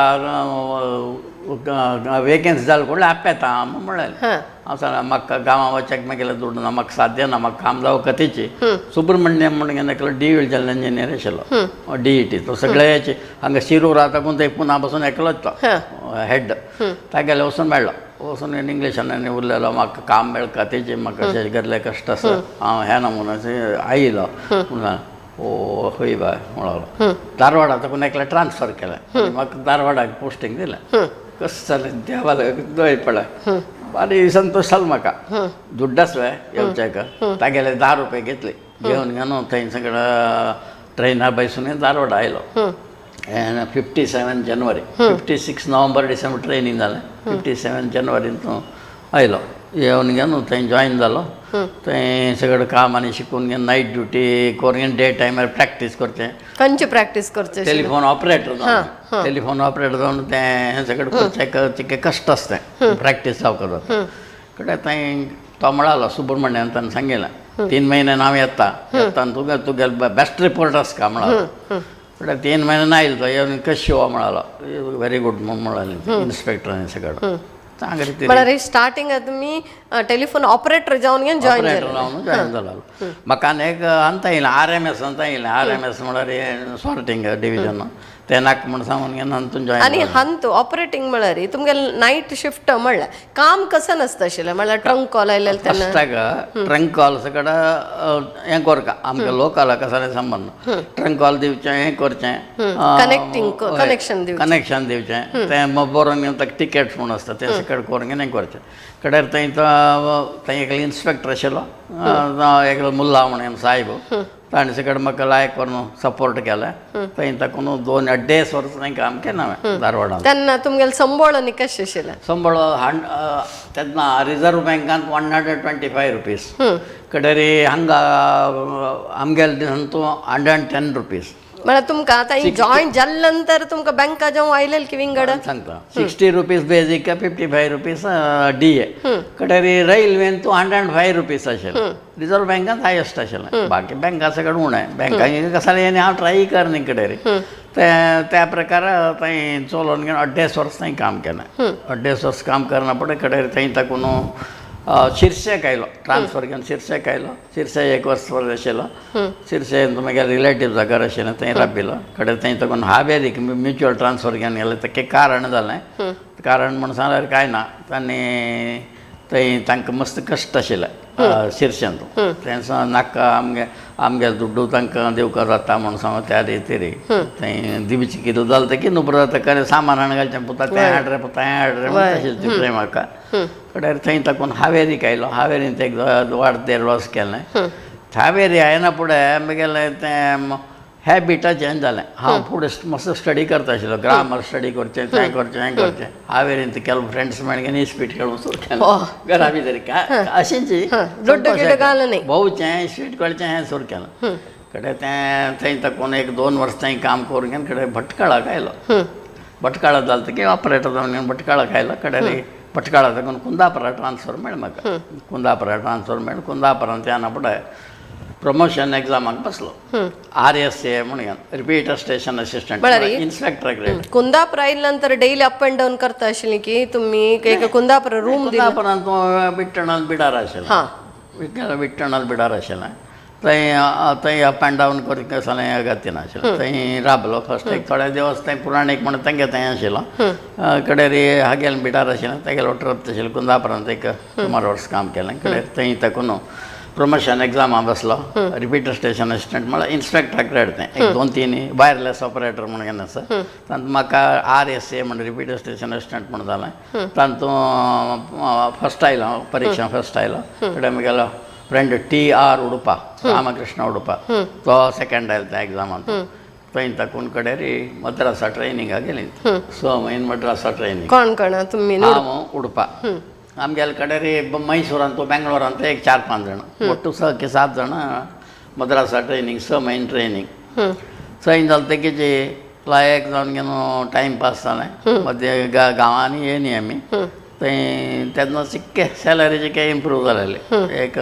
वेकन्सी जाल कोण आपेता म्हणलें हांव सांगलें म्हाका गांवां वचपाक म्हगेलें दुड्ड ना म्हाका साध्य ना म्हाका काम जावं कथेची सुब्रमण्यम म्हणून एकलो डिव्हिजनल इंजिनियर आशिल्लो DET तो सगळे हेचे हांगा शिरूर आतां कोण थंय पुना बसून एकलोच तो हेड तागेले वचून मेळ्ळो वचून इंग्लिशान आनी उरलेलो म्हाका काम मेळ कथेची म्हाका अशें गेल्ले कश्ट आसा हांव ह्या नमुन्याचे आयलो म्हणून ओ खंय बाय म्हणलो धारवाडा ताकून एकल्या ट्रान्सफर केलें म्हाका धारवाडाक पोस्टींग दिलें कशें जालें देवाला दोय पळय बारी संतोश जालो म्हाका दुड्ड आसलें येवचेक तागेले 10 रुपया घेतले घेवन न्हू थंय सगळें ट्रेनार बसून धारवाडा आयलो 57 जानेवारी 56 नोव्हेंबर डिसेंबर ट्रेनींग जालें 57 जानेवारीन तो आयलो येवन घे न्हू थंय जॉयन जालो थंय सगळें काम आनी शिकून घे नायट ड्युटी करून डे टायमार प्रॅक्टीस करचें खंयची प्रॅक्टीस करचें टेलिफोन ऑपरेटर जावन टेलिफोन ऑपरेटर जावन तें सगळें करचें तिके कश्ट आसता प्रॅक्टीस जावपाक जाता कडेन थंय तो म्हणालो सुब्रमण्यन ताणें सांगिल्लें 3 म्हयने हांव येता तुगे बेस्ट रिपोर्ट आसा का म्हणालो कडेन 3 म्हयने आयलो तो येवन कशें शिवा म्हणालो व्हेरी गूड म्हणून म्हणालें इन्स्पेक्टरांनी सगळें म्हळ्यार स्टार्टींग तुमी टेलिफोन ऑपरेटर जावन घेवन जॉइन जालो म्हाका आनीक अंता येयलें RMS अंता येयलें RMS म्हळ्यार सॉर्टिंग डिविजन तें नाका म्हण सांगून घेवन हातून जॉइन आनी हंत ऑपरेटिंग म्हळ्यार तुमगेलें नायट शिफ्ट म्हणल्यार काम कसं नासता आशिल्लें म्हळ्यार ट्रंक कॉल आयलें तेन्ना ट्रंक कॉल सगळें हें करता आमकां लोकलाक आसा संबंद ट्रंक कॉल दिवचें हें करचें कनेक्शन दिवचें तें बरोवन घेवन ताका टिकेट्स म्हूण आसता तें सगळें करून घेवन हें करचें कडेन थंय एक इन्स्पेक्टर आशिल्लो एक मुल्ला म्हणून साहेब ताणें सगळें म्हाका लायक करून सपोर्ट केलें थंय ताकून 2.5 वर्सां थंय काम केलें हांवें धारवाडांत तेन्ना तुमगेलें संबळ आनी कशें आशिल्लें संबळ तेन्ना रिजर्व बँकांत 125 रुपीज कडेन हांगा आमगेले दिसान तूं 110 रुपीज म्हळ्यार तुमकां आतां जॉयन जाल्ल्या नंतर तुमकां बँका जावं आयलें की विंगड सांगता 60 रुपीज बेजीक 55 रुपीज DA कडेन रेल्वेन तूं 105 रुपीज आशिल्लें रिजर्व बँकांत हायस्ट आशिल्लें बाकी बँका सगळें उणें बँकांक कसां हांव ट्राय कर न्ही कडेन त्या प्रकार थंय चलोवन घेवन 2.5 वर्स थंय काम केलें 2.5 वर्स काम करना पडे कडेन थंय ताकून शिरसेक आयलो ट्रान्सफर घेवन शिरसेक आयलो शिरसे 1 वर्स आशिल्लो शिरसेन म्हगे रिलेटिव्जा घर आशिल्लें थंय राबिल्लो कडेन थंय ताकून हावेरीक म्युच्युअल ट्रान्सफर घेवन गेलें ताका कारण जालें कारण म्हण सांगल्यार कांय ना तांणी थंय तांकां मस्त कश्ट आशिल्लें शिरसेन तें नाका आमगे दुड्डू तांकां दिवपाक जाता म्हण सांगो त्या रितीरी थंय दिवचें कितें जालें तें न्हू ताका सामान हाडून घालचें पुता तें हाड रे पुता हें हाड रे तशें चिंतलें म्हाका कडेन थंय ताकून हावेरीक आयलो हावेरीन ते 1.5 वर्स केलें हावेरी आयना फुडें म्हगेलें तें हॅबिटा चेंज जालें हांव फुडें मस्त स्टडी करता आशिल्लो ग्रामर स्टडी करचें तें करचें हावेरीन ते केलो फ्रेंड्स मेळून घेवन इस्पीट खेळून सुरू केलें घरा भितर अशेंची भोंवचें इस्पीट खेळचें हें सुरू केलें कडेन तें थंय ताकून 1-2 वर्स थंय काम करून घेवन कडेन भटकाळाक आयलो भटकाळा जालें की ऑपरेटर जावन घेवन भटकाळाक आयलो कडेन भटकाळा ताकून कुंदापरा ट्रान्सफर मेळ्ळें म्हाका कुंदापरा ट्रान्सफर मेळ्ळें कुंदापरान तेन्ना फुडें ಪ್ರಮೋಷನ್ ಎಕ್ಸಾಮಾಗಿ ಬಸ್ಲು RSA म्हणून repeat station assistant inspector grade Kundapur आयल्यानंतर डेली अप अँड डाऊन करता आशिल्ली की तुम्ही एक कुंदापुर रूम दिला कुंदापुरांत विठ्ठणाल बिडार आशिल्लो हां विठ्ठणाल बिडार आशिल्लें थंय अप एंड डावन करूंक सगळें गती नाशिल्लें थंय राबलो फस्ट एक थोडे दिवस थंय पुराणीक म्हणून तेंगे थंय आशिल्लो कडेर हागेल बिडार आशिल्लें तेगेलो ट्रप आशिल्लो कुंदापुरांत एक सुमार वर्स काम केलें कडेर थंय तेकून प्रमोशन एग्जामा बसलो रिपीटर स्टेशन असिस्टंट म्हळ्यार इन्स्पेक्टर ग्रेड तें एक 2-3 वायरलेस ऑपरेटर म्हणून आसा तातूंत म्हाका RSA म्हणून रिपीटर स्टेशन असिस्टंट म्हणून जालें तातूंत फस्ट आयलो परीक्षा फस्ट आयलो कडेन म्हगेलो फ्रेंड TR उडुपा रामकृष्ण उडुपा तो सेकंड आयलो त्या एग्जामांत थंय ताकून कडेर मद्रासा ट्रेनिंगाक गेली 6 म्हयने मद्रासा ट्रेनिंग कोण तुम्ही हांव उडुपा आमगेले कडेर मैसूरांत तो बेंगलोरांत एक 4-5 जाण ಒಟ್ಟು 6 के 7 जाण मद्रासा ट्रेनिंग 6 म्हयने ट्रेनिंग थंय जालें तेगे लायक जावन घेवन टायम पास जालें मध्य गांवांनी येयली आमी थंय तेन्ना चिक्के सॅलरीचे काही इम्प्रूव जालेले एक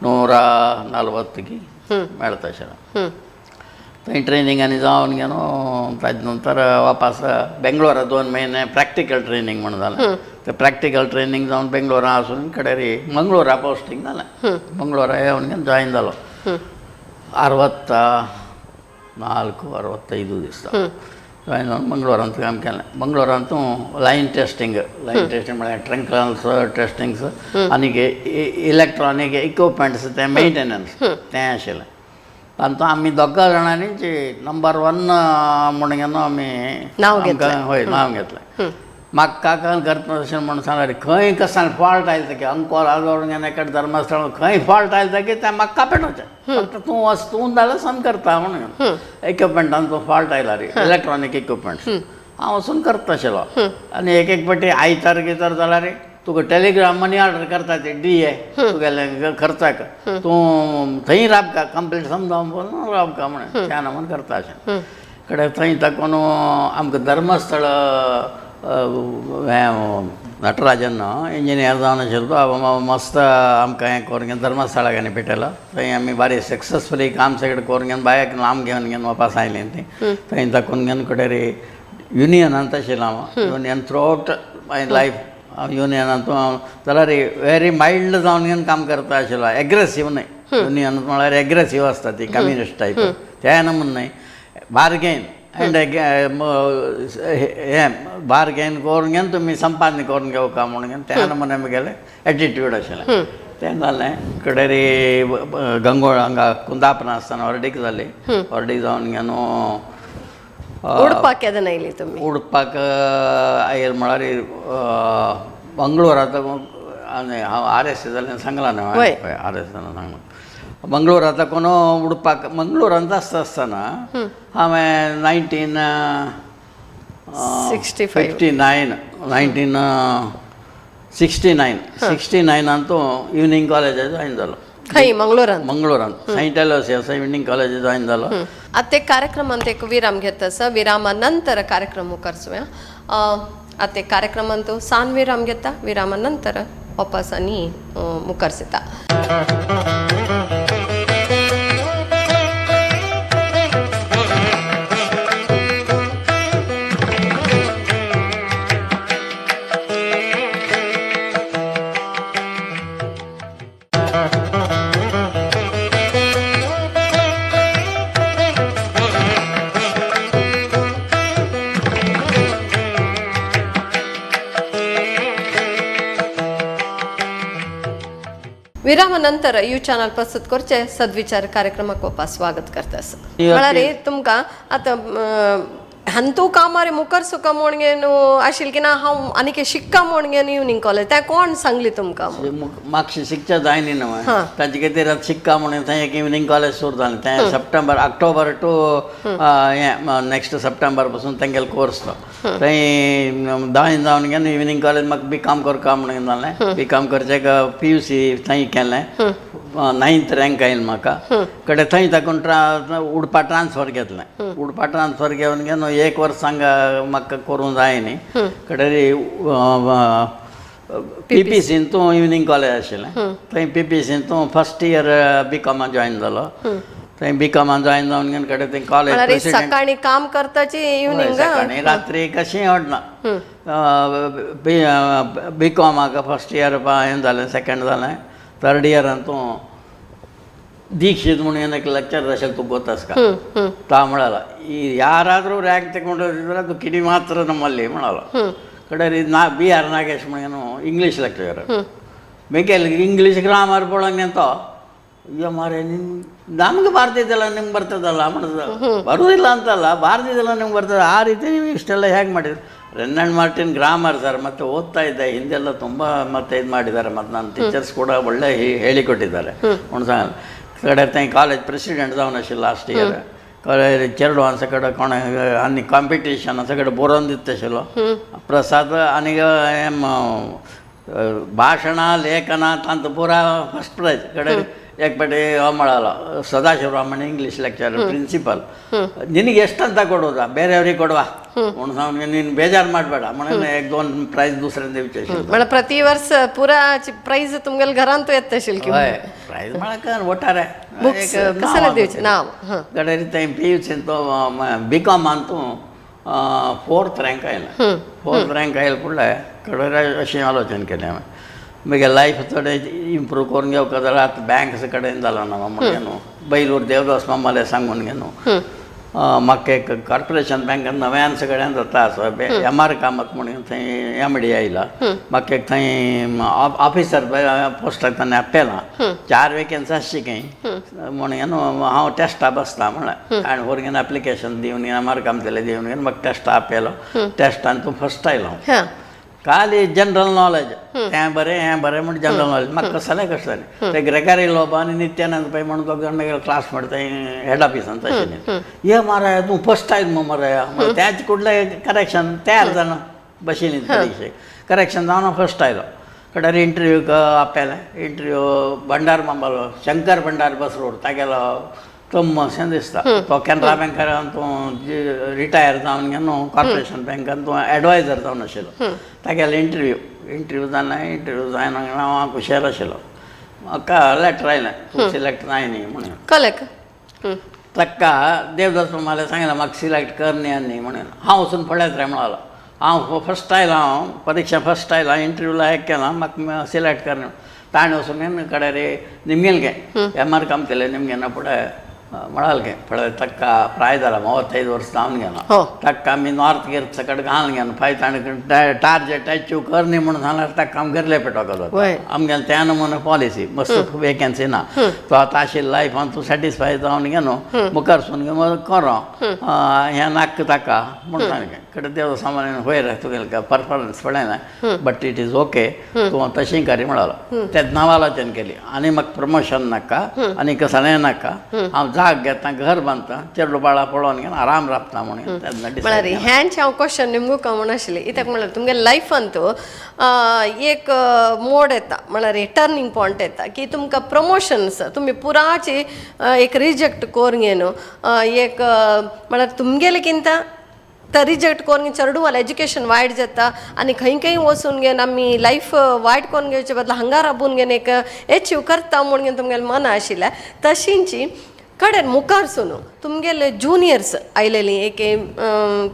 140 मेळता आशिल्लें थंय ट्रेनिंगांनी जावन घेवन ताजे नंतर वापस बेंगलोरा 2 म्हयने प्रॅक्टिकल ट्रेनिंग म्हणून जालें ते प्रॅक्टिकल ट्रेनिंग जावन बेंगलोरा आसून कडेर मंगळूरा पोस्टींग जालें मंगळूरा येवन घेवन जॉयन जालो 64-65 दिसता जॉयन जावन मंगळूरांत काम केलें मंगळूरांत लायन टेस्टींग म्हळ्यार ट्रंकल्स टेस्टींग्स आनी इलेक्ट्रॉनीक इक्विपमेंट्स ते मेंटेनन्स तें आशिल्लें तातूंत आमी 2 जाणांनीच नंबर 1 म्हणून घेवन आमी नांव घेतलें हय नांव घेतलें म्हाका काकान करता अशें म्हणून सांगलें खंय कसान फॉल्ट आयले तेगे अंकोल आजोळून घेवन एका धर्मस्थळ खंय फॉल्ट आयले तेगे तें म्हाका कापेटोचें फक्त तूं तूं जाल्यार सन करता म्हणून इक्विपमेंटान तो फॉल्ट आयला रे इलेक्ट्रॉनीक इक्विपमेंट्स हांव वचून करता आशिल्लो आनी एक पाटी आयतार गितार जाल्यार रे तुका टेलिग्राम मनी ऑर्डर करता ते DA तुगेले खर्चाक तूं थंय राबका कंप्लीट समजावन बोल राबका म्हणून त्या म्हणून करता अशें कडेन थंय ताकून आमकां धर्मस्थळ हें नटराजन इंजिनियर जावन आशिल्लो तो मस्त आमकां हें करून घेवन धर्मस्थळाक आनी पिटयलो थंय आमी बारी सक्सेसफुली काम सगळें करून घेवन बायक लांब घेवन वापस आयलीं तीं थंय ताकून घेवन कडेर युनियनांत आशिल्लो हांव युनियन थ्रू आउट माय लायफ युनियनांत जाल्यार वेरी मायल्ड जावन घेवन काम करता आशिल्लो एग्रेसीव न्हय युनियनांत म्हळ्यार एग्रेसीव आसता ती कम्युनिस्ट टायप त्या नमून न्हय बार्गेन एंड हें बार्गेन करून घेवन तुमी संपादन करून घेवका म्हणून घेवन त्या नमुने म्हगेलें एटिट्यूड आशिल्लें तें जालें कडेर गंगोळ हांगा कुंदापुरां आसतना ऑर्डीक जाली ऑर्डीक जावन घेवन उडपाक केन्ना आयली तुमी उडपाक आयल म्हळ्यार मंगळूरांत आनी हांव RSA जालें सांगलां न्हय RSA जालें सांगलां मंगळूरांत कोण उडपाक मंगळूरांत आसतना हांवें 1969 तो इवनिंग कॉलेजात जॉयन जालो खंय मंगळूरांत सेंट एलोसियस इवनिंग कॉलेजात जॉयन जालो आतां एक कार्यक्रमांत एक विराम घेता आसा विरामा नंतर कार्यक्रम मुखारचो आतां एक कार्यक्रमांत सान विराम घेता विरामा नंतर वापस आनी मुखार येता विरामानंतर यू चॅनल प्रस्तुत करचे सद्विचार कार्यक्रमाक वापस स्वागत करता म्हळ्यार तुमकां आतां हंतू कामार मुखार सुका म्हूण घेवन आशिल्लें की ना हांव आनीक शिक्का म्हूण घेवन इवनिंग कॉलेज तें कोण सांगली तुमकां म्हाका शिकचें जायनी न्हय ताचे खातीर शिक्का म्हणून थंय एक इवनिंग कॉलेज सुरू जालें तें ऑक्टोबर टू हें नेक्स्ट सप्टेंबर पासून तेंगेलो कोर्स तो थंय जॉयन जावन घेवन इवनिंग कॉलेज म्हाका BCom करता म्हणून जालें BCom करचें PUC थंय केलें 9th रँक आयलें म्हाका कडेन थंय ताकून उडपा ट्रान्सफर घेतलें उडपा ट्रान्सफर घेवन घेवन 1 वर्स म्हाका करूंक जाय न्ही कडेन PPC तूं इवनिंग कॉलेज आशिल्लें थंय PPC तूं फर्स्ट इयर BCom जॉयन जालो थंय BCom जॉयन जावन घेवन कडेन थंय कॉलेज म्हळ्यार प्रेसिडेंट सकाळी काम करताची इवनिंग सकाळी रात्री कशें ओडना BCom फर्स्ट इयर हें जालें सेकंड जालें थर्ड इयरान तूं ದೀಕ್ಷಿತ್ ಮುನಿಯನ್ನ ಲೆಕ್ಚರ್ ಅಷ್ಟಕ್ಕೆ ತೂ ಗೊತ್ತಸ್ಕ ತಾ ಮಾಡಲ್ಲ ಈ ಯಾರಾದರೂ ರ್ಯಾಂಕ್ ತಗೊಂಡಿದ್ರೆ ಅದು ಕಿಡಿ ಮಾತ್ರ ನಮ್ಮಲ್ಲಿ ಮಾಡಲ್ಲ ಕಡೆ BR ನಾಗೇಶ್ ಮುನಿಯನು ಇಂಗ್ಲೀಷ್ ಲೆಕ್ಚರ್ ಬೇಕೆಲ್ಲ ಇಂಗ್ಲೀಷ್ ಗ್ರಾಮರ್ ಪೊಳಂಗೆ ಅಂತ ಅಯ್ಯೋ ಮಾರೇ ನಮ್ಗೆ ಬರ್ತಿದ್ದಲ್ಲ ನಿಮ್ಗೆ ಬರ್ತದಲ್ಲ ಮಾಡೋದು ಬರೋದಿಲ್ಲ ಅಂತಲ್ಲ ಬರ್ತಿದ್ದಲ್ಲ ನಿಮ್ಗೆ ಬರ್ತದೆ ಆ ರೀತಿ ನೀವು ಇಷ್ಟೆಲ್ಲ ಹೇಗೆ ಮಾಡಿದ್ರು ರೆನ್ನಲ್ಡ್ ಮಾರ್ಟಿನ್ ಗ್ರಾಮರ್ ಸರ್ ಮತ್ತು ಓದ್ತಾ ಇದ್ದೆ ಹಿಂದೆಲ್ಲ ತುಂಬ ಮತ್ತೆ ಇದು ಮಾಡಿದ್ದಾರೆ ಮತ್ತು ನನ್ನ ಟೀಚರ್ಸ್ ಕೂಡ ಒಳ್ಳೆ ಹೇಳಿಕೊಟ್ಟಿದ್ದಾರೆ ಕಡೆ ತೈ ಕಾಲೇಜ್ ಪ್ರೆಸಿಡೆಂಟ್ जावन लास्ट इयर कॉलेज चेडू सगळं कोण आनी कॉम्पिटिशन सगळं बरोवन दिता आशिल्लो प्रसाद आनी भाशणां लेखनां तांचो पुरा फस्ट प्रायज कಡೆ एक पाटी मेळालो सदाशिवरामन इंग्लीश ಲೆಕ್ಚರ್ ಪ್ರಿನ್ಸಿಪಲ್ ನಿನಗೆ ಎಷ್ಟಂತ ಕೊಡೋದಾ ಬೇರೆಯವ್ರಿಗೆ ಕೊಡುವ ನೀನು ಬೇಜಾರು ಮಾಡಬೇಡ म्हणून एक दोन प्राइज दुसऱ्यांदा विचारशील म्हणजे प्रति वर्ष पुरा प्राइज तुमगेल घरान तू येत असेल की हय प्राइज म्हणा ಒಟ್ಟಾರೆ बुक्स कशाला द्यायचे नाव कಡೆ ರೀತಿ PUC तो BCom तूं फोर्थ रँक आयला फोर्थ रँक आयला फुडले कಡೆ अशी आलोचन केलें हांवें मागीर लायफ थोडें इम्प्रूव करून घेवका जाल्यार आतां बँक्स कडेन जालो ना म्हणून बैलूर देवदास मामाले सांगून घेनो म्हाका एक कॉर्पोरेशन बँकान नव्यान सगळ्यान जाता MR कामत म्हणून थंय MD आयला म्हाका एक थंय ऑफिसर पोस्टाक ताणें आपयलां 4 वेकन्सी आसची खंय म्हणून हांव टेस्टा बसता म्हळ्यार आनी व्हरून एप्लिकेशन दिवन MR काम केलें दिवन म्हाका टेस्टा आपयलो टेस्टान तूं फस्ट आयलो खाली जनरल नॉलेज हें बरें म्हण जनरल नॉलेज म्हाका कसलें कसलें ते ग्रेगरी लोब आनी नित्यानंद पै म्हणून दोग जाण म्हगे क्लासमेट थंय हेड ऑफिसान तशें ये माराय तूं फस्ट आयल मग माराय त्याच कुठलें करेक्शन तयार जाना बशिल्लीं परीक्षेक करेक्शन जावन फस्ट आयलो कडेन इंटरव्यूक आपयलें इंटरव्यू भंडार मांबालो शंकर भंडार बस रोड तागेलो तम्मशें दिसता तो कॅनरा बँकान तूं रिटायर जावन घेवन कॉर्पोरेशन बँकान तूं एडवायजर जावन आशिल्लो तागेलो इंटरव्यू जालें इंटरव्यू जायन हांव हुशार आशिल्लो म्हाका लेटर आयलें तूं सिलेक्ट जाय न्ही म्हणून कलेक ताका देवदास मामाले सांगलें म्हाका सिलेक्ट कर न्ही आनी म्हणून हांव वचून पळयत रे म्हणालो हांव फस्ट आयलो हांव परीक्षा फस्ट आयलो इंटरव्यूला हें केलां म्हाका सिलेक्ट कर ताणें वचून घेवन कडेन रे निमगेल घे MR काम केलें निमगेना फुडें म्हणाल घे पळय ताका प्राय जाला 35 वर्स जावन गेला ताका आमी नॉर्थ गिर्स कडेन घालून घेवन फाय ताणें टार्गेट अचीव कर न्ही म्हणून सांगल्यार ताका आमगेर लेपेटोको जाता आमगेलें त्या नमुने पॉलिसी मस्त वेकन्सी ना तो आतां आशिल्लो लायफान तूं सॅटिस्फाय जावन घे न्हू मुखार वचून घे करो हें नाका ताका म्हणून सांगलें कडेन देव सामान वयर तुगेलें परफॉर्मन्स पळयना बट इट इज ओके तूं तशें करी म्हणालो तेच नांवालोचन केली आनी म्हाका प्रमोशन नाका आनी कसलें नाका हांव जाग घेता घर बांदता चेडू बाळा पळोवन घेवन आराम राबता म्हणून म्हळ्यार ह्यांचे हांव क्वेश्चन निमगू म्हणून आशिल्लें कित्याक म्हळ्यार तुमगे लायफान तो एक मोड येता म्हळ्यार टर्निंग पॉयंट येता की तुमकां प्रमोशन्स तुमी पुराची एक रिजेक्ट करून घेवन एक म्हळ्यार तुमगेलें तर रिजेक्ट करून चेडू वाला एज्युकेशन वायट जाता आनी खंय वचून घेवन आमी लायफ वायट करून घेवचे बदला हांगा राबून घेवन एक एचीव करता म्हणून घेवन तुमगेलें मन आशिल्लें तशींची कडेन मुखार सुनू तुमगेले जुनियर्स आयलेलीं एक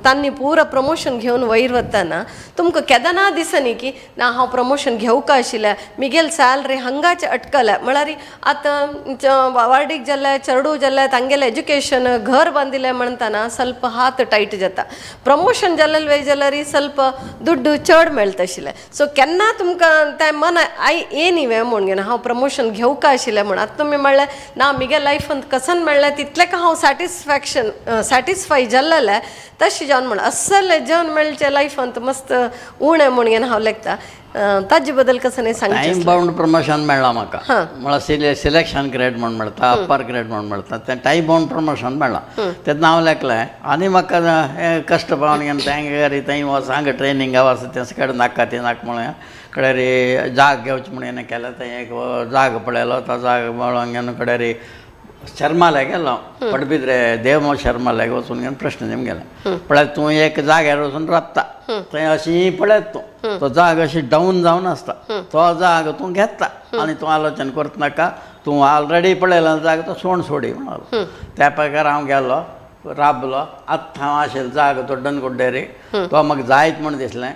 तांणी पुरा प्रमोशन घेवन वयर वतना तुमकां केदां दिसनी की ना हांव प्रमोशन घेवका आशिल्लें मिगेल सॅलरी हांगाच अटकल्या म्हळ्यार आतां वाडीक जाल्ले चेडू जाल्ले तांगेलें एज्युकेशन घर बांदिल्लें म्हणटना ಸ್ವಲ್ಪ हात टायट जाता प्रमोशन जाल्लें वेळ जाल्यार ಸ್ವಲ್ಪ दुड्ड चड मेळटा आशिल्लें सो केन्ना तुमकां तें मन येनी म्हणून घेवन हांव प्रमोशन घेवका आशिल्लें म्हण आतां तुमी म्हणलें ना मिगे लायफान कसं मेळ्ळें तितलें हांव सॅटिस्फाय जाल्लें तशें जावन म्हण असलें जेवण मेळचें लायफान मस्त उणें म्हूण घेवन हांव लेखता ताजे बद्दल कसं नाही सांगता टायम बाउंड प्रमोशन मेळ्ळां म्हाका म्हळ्यार सिलेक्शन ग्रेड म्हणून मेळटा अप्पर ग्रेड म्हणून मेळटा तें टायम बाउंड प्रमोशन मेळ्ळां तें हांव लेखलें आनी म्हाका हें कश्ट पावन घेवन तें थंय वच हांगा ट्रेनिंगा वच तें सगळें नाका तें नाका म्हणून कडेन रे जाग घेवचें म्हणून केलें थंय एक जाग पळयलो तो जाग मेळोन घेवन कडेन रे शर्माला गेलो पडबिद्रे देव शर्माला वचून घेवन प्रश्न निमगेला पळय तूं एक जाग्यार वचून राबता थंय अशी पळयत तूं तो जाग अशी डाऊन जावन आसता तो जाग तूं घेता आनी तूं आलोचन करता नाका तूं ऑलरेडी पळयला जाग तो सोड सोडी म्हणालो त्या प्रकार हांव गेलो राबलो आत्ता हांव आशिल्लो जाग तो डनगुड्डेरी तो म्हाका जायत म्हण दिसलें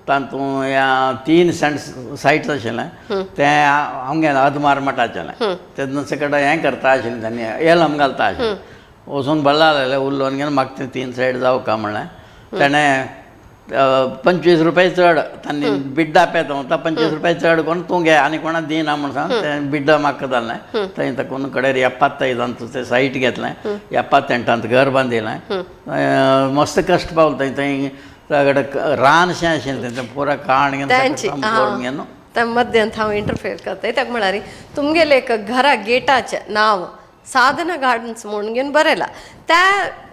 तातूंत 3 सायट्स आशिल्लें तें हांव गेलो अदमार मठाचें तेन्ना सकट हें करता आशिल्लें तांणी एलम घालता आशिल्लें वचून बल्ला लागलें उल्लोन घेवन म्हाका तें 3 सायड जावं का म्हणलें ताणें 25 रुपया चड तांणी बिड्डा पेतो तो 25 रुपया चड करून तूं घे आनी कोणाक दिना म्हण सांग तें बिड्डा म्हाका जालें थंय ताकून कडेन 75 तें सायट घेतलें 70 घर बांदिलें मस्त कश्ट पावलें थंय थंय रानशें आशिल्लें तें पुरो काण घेवन त्या मध्यांत हांव इंटरफेर करता ताका म्हळ्यार तुमगेलें एक घरा गेटाचें नांव साधना गार्डन्स म्हणून घेवन बरयलां त्या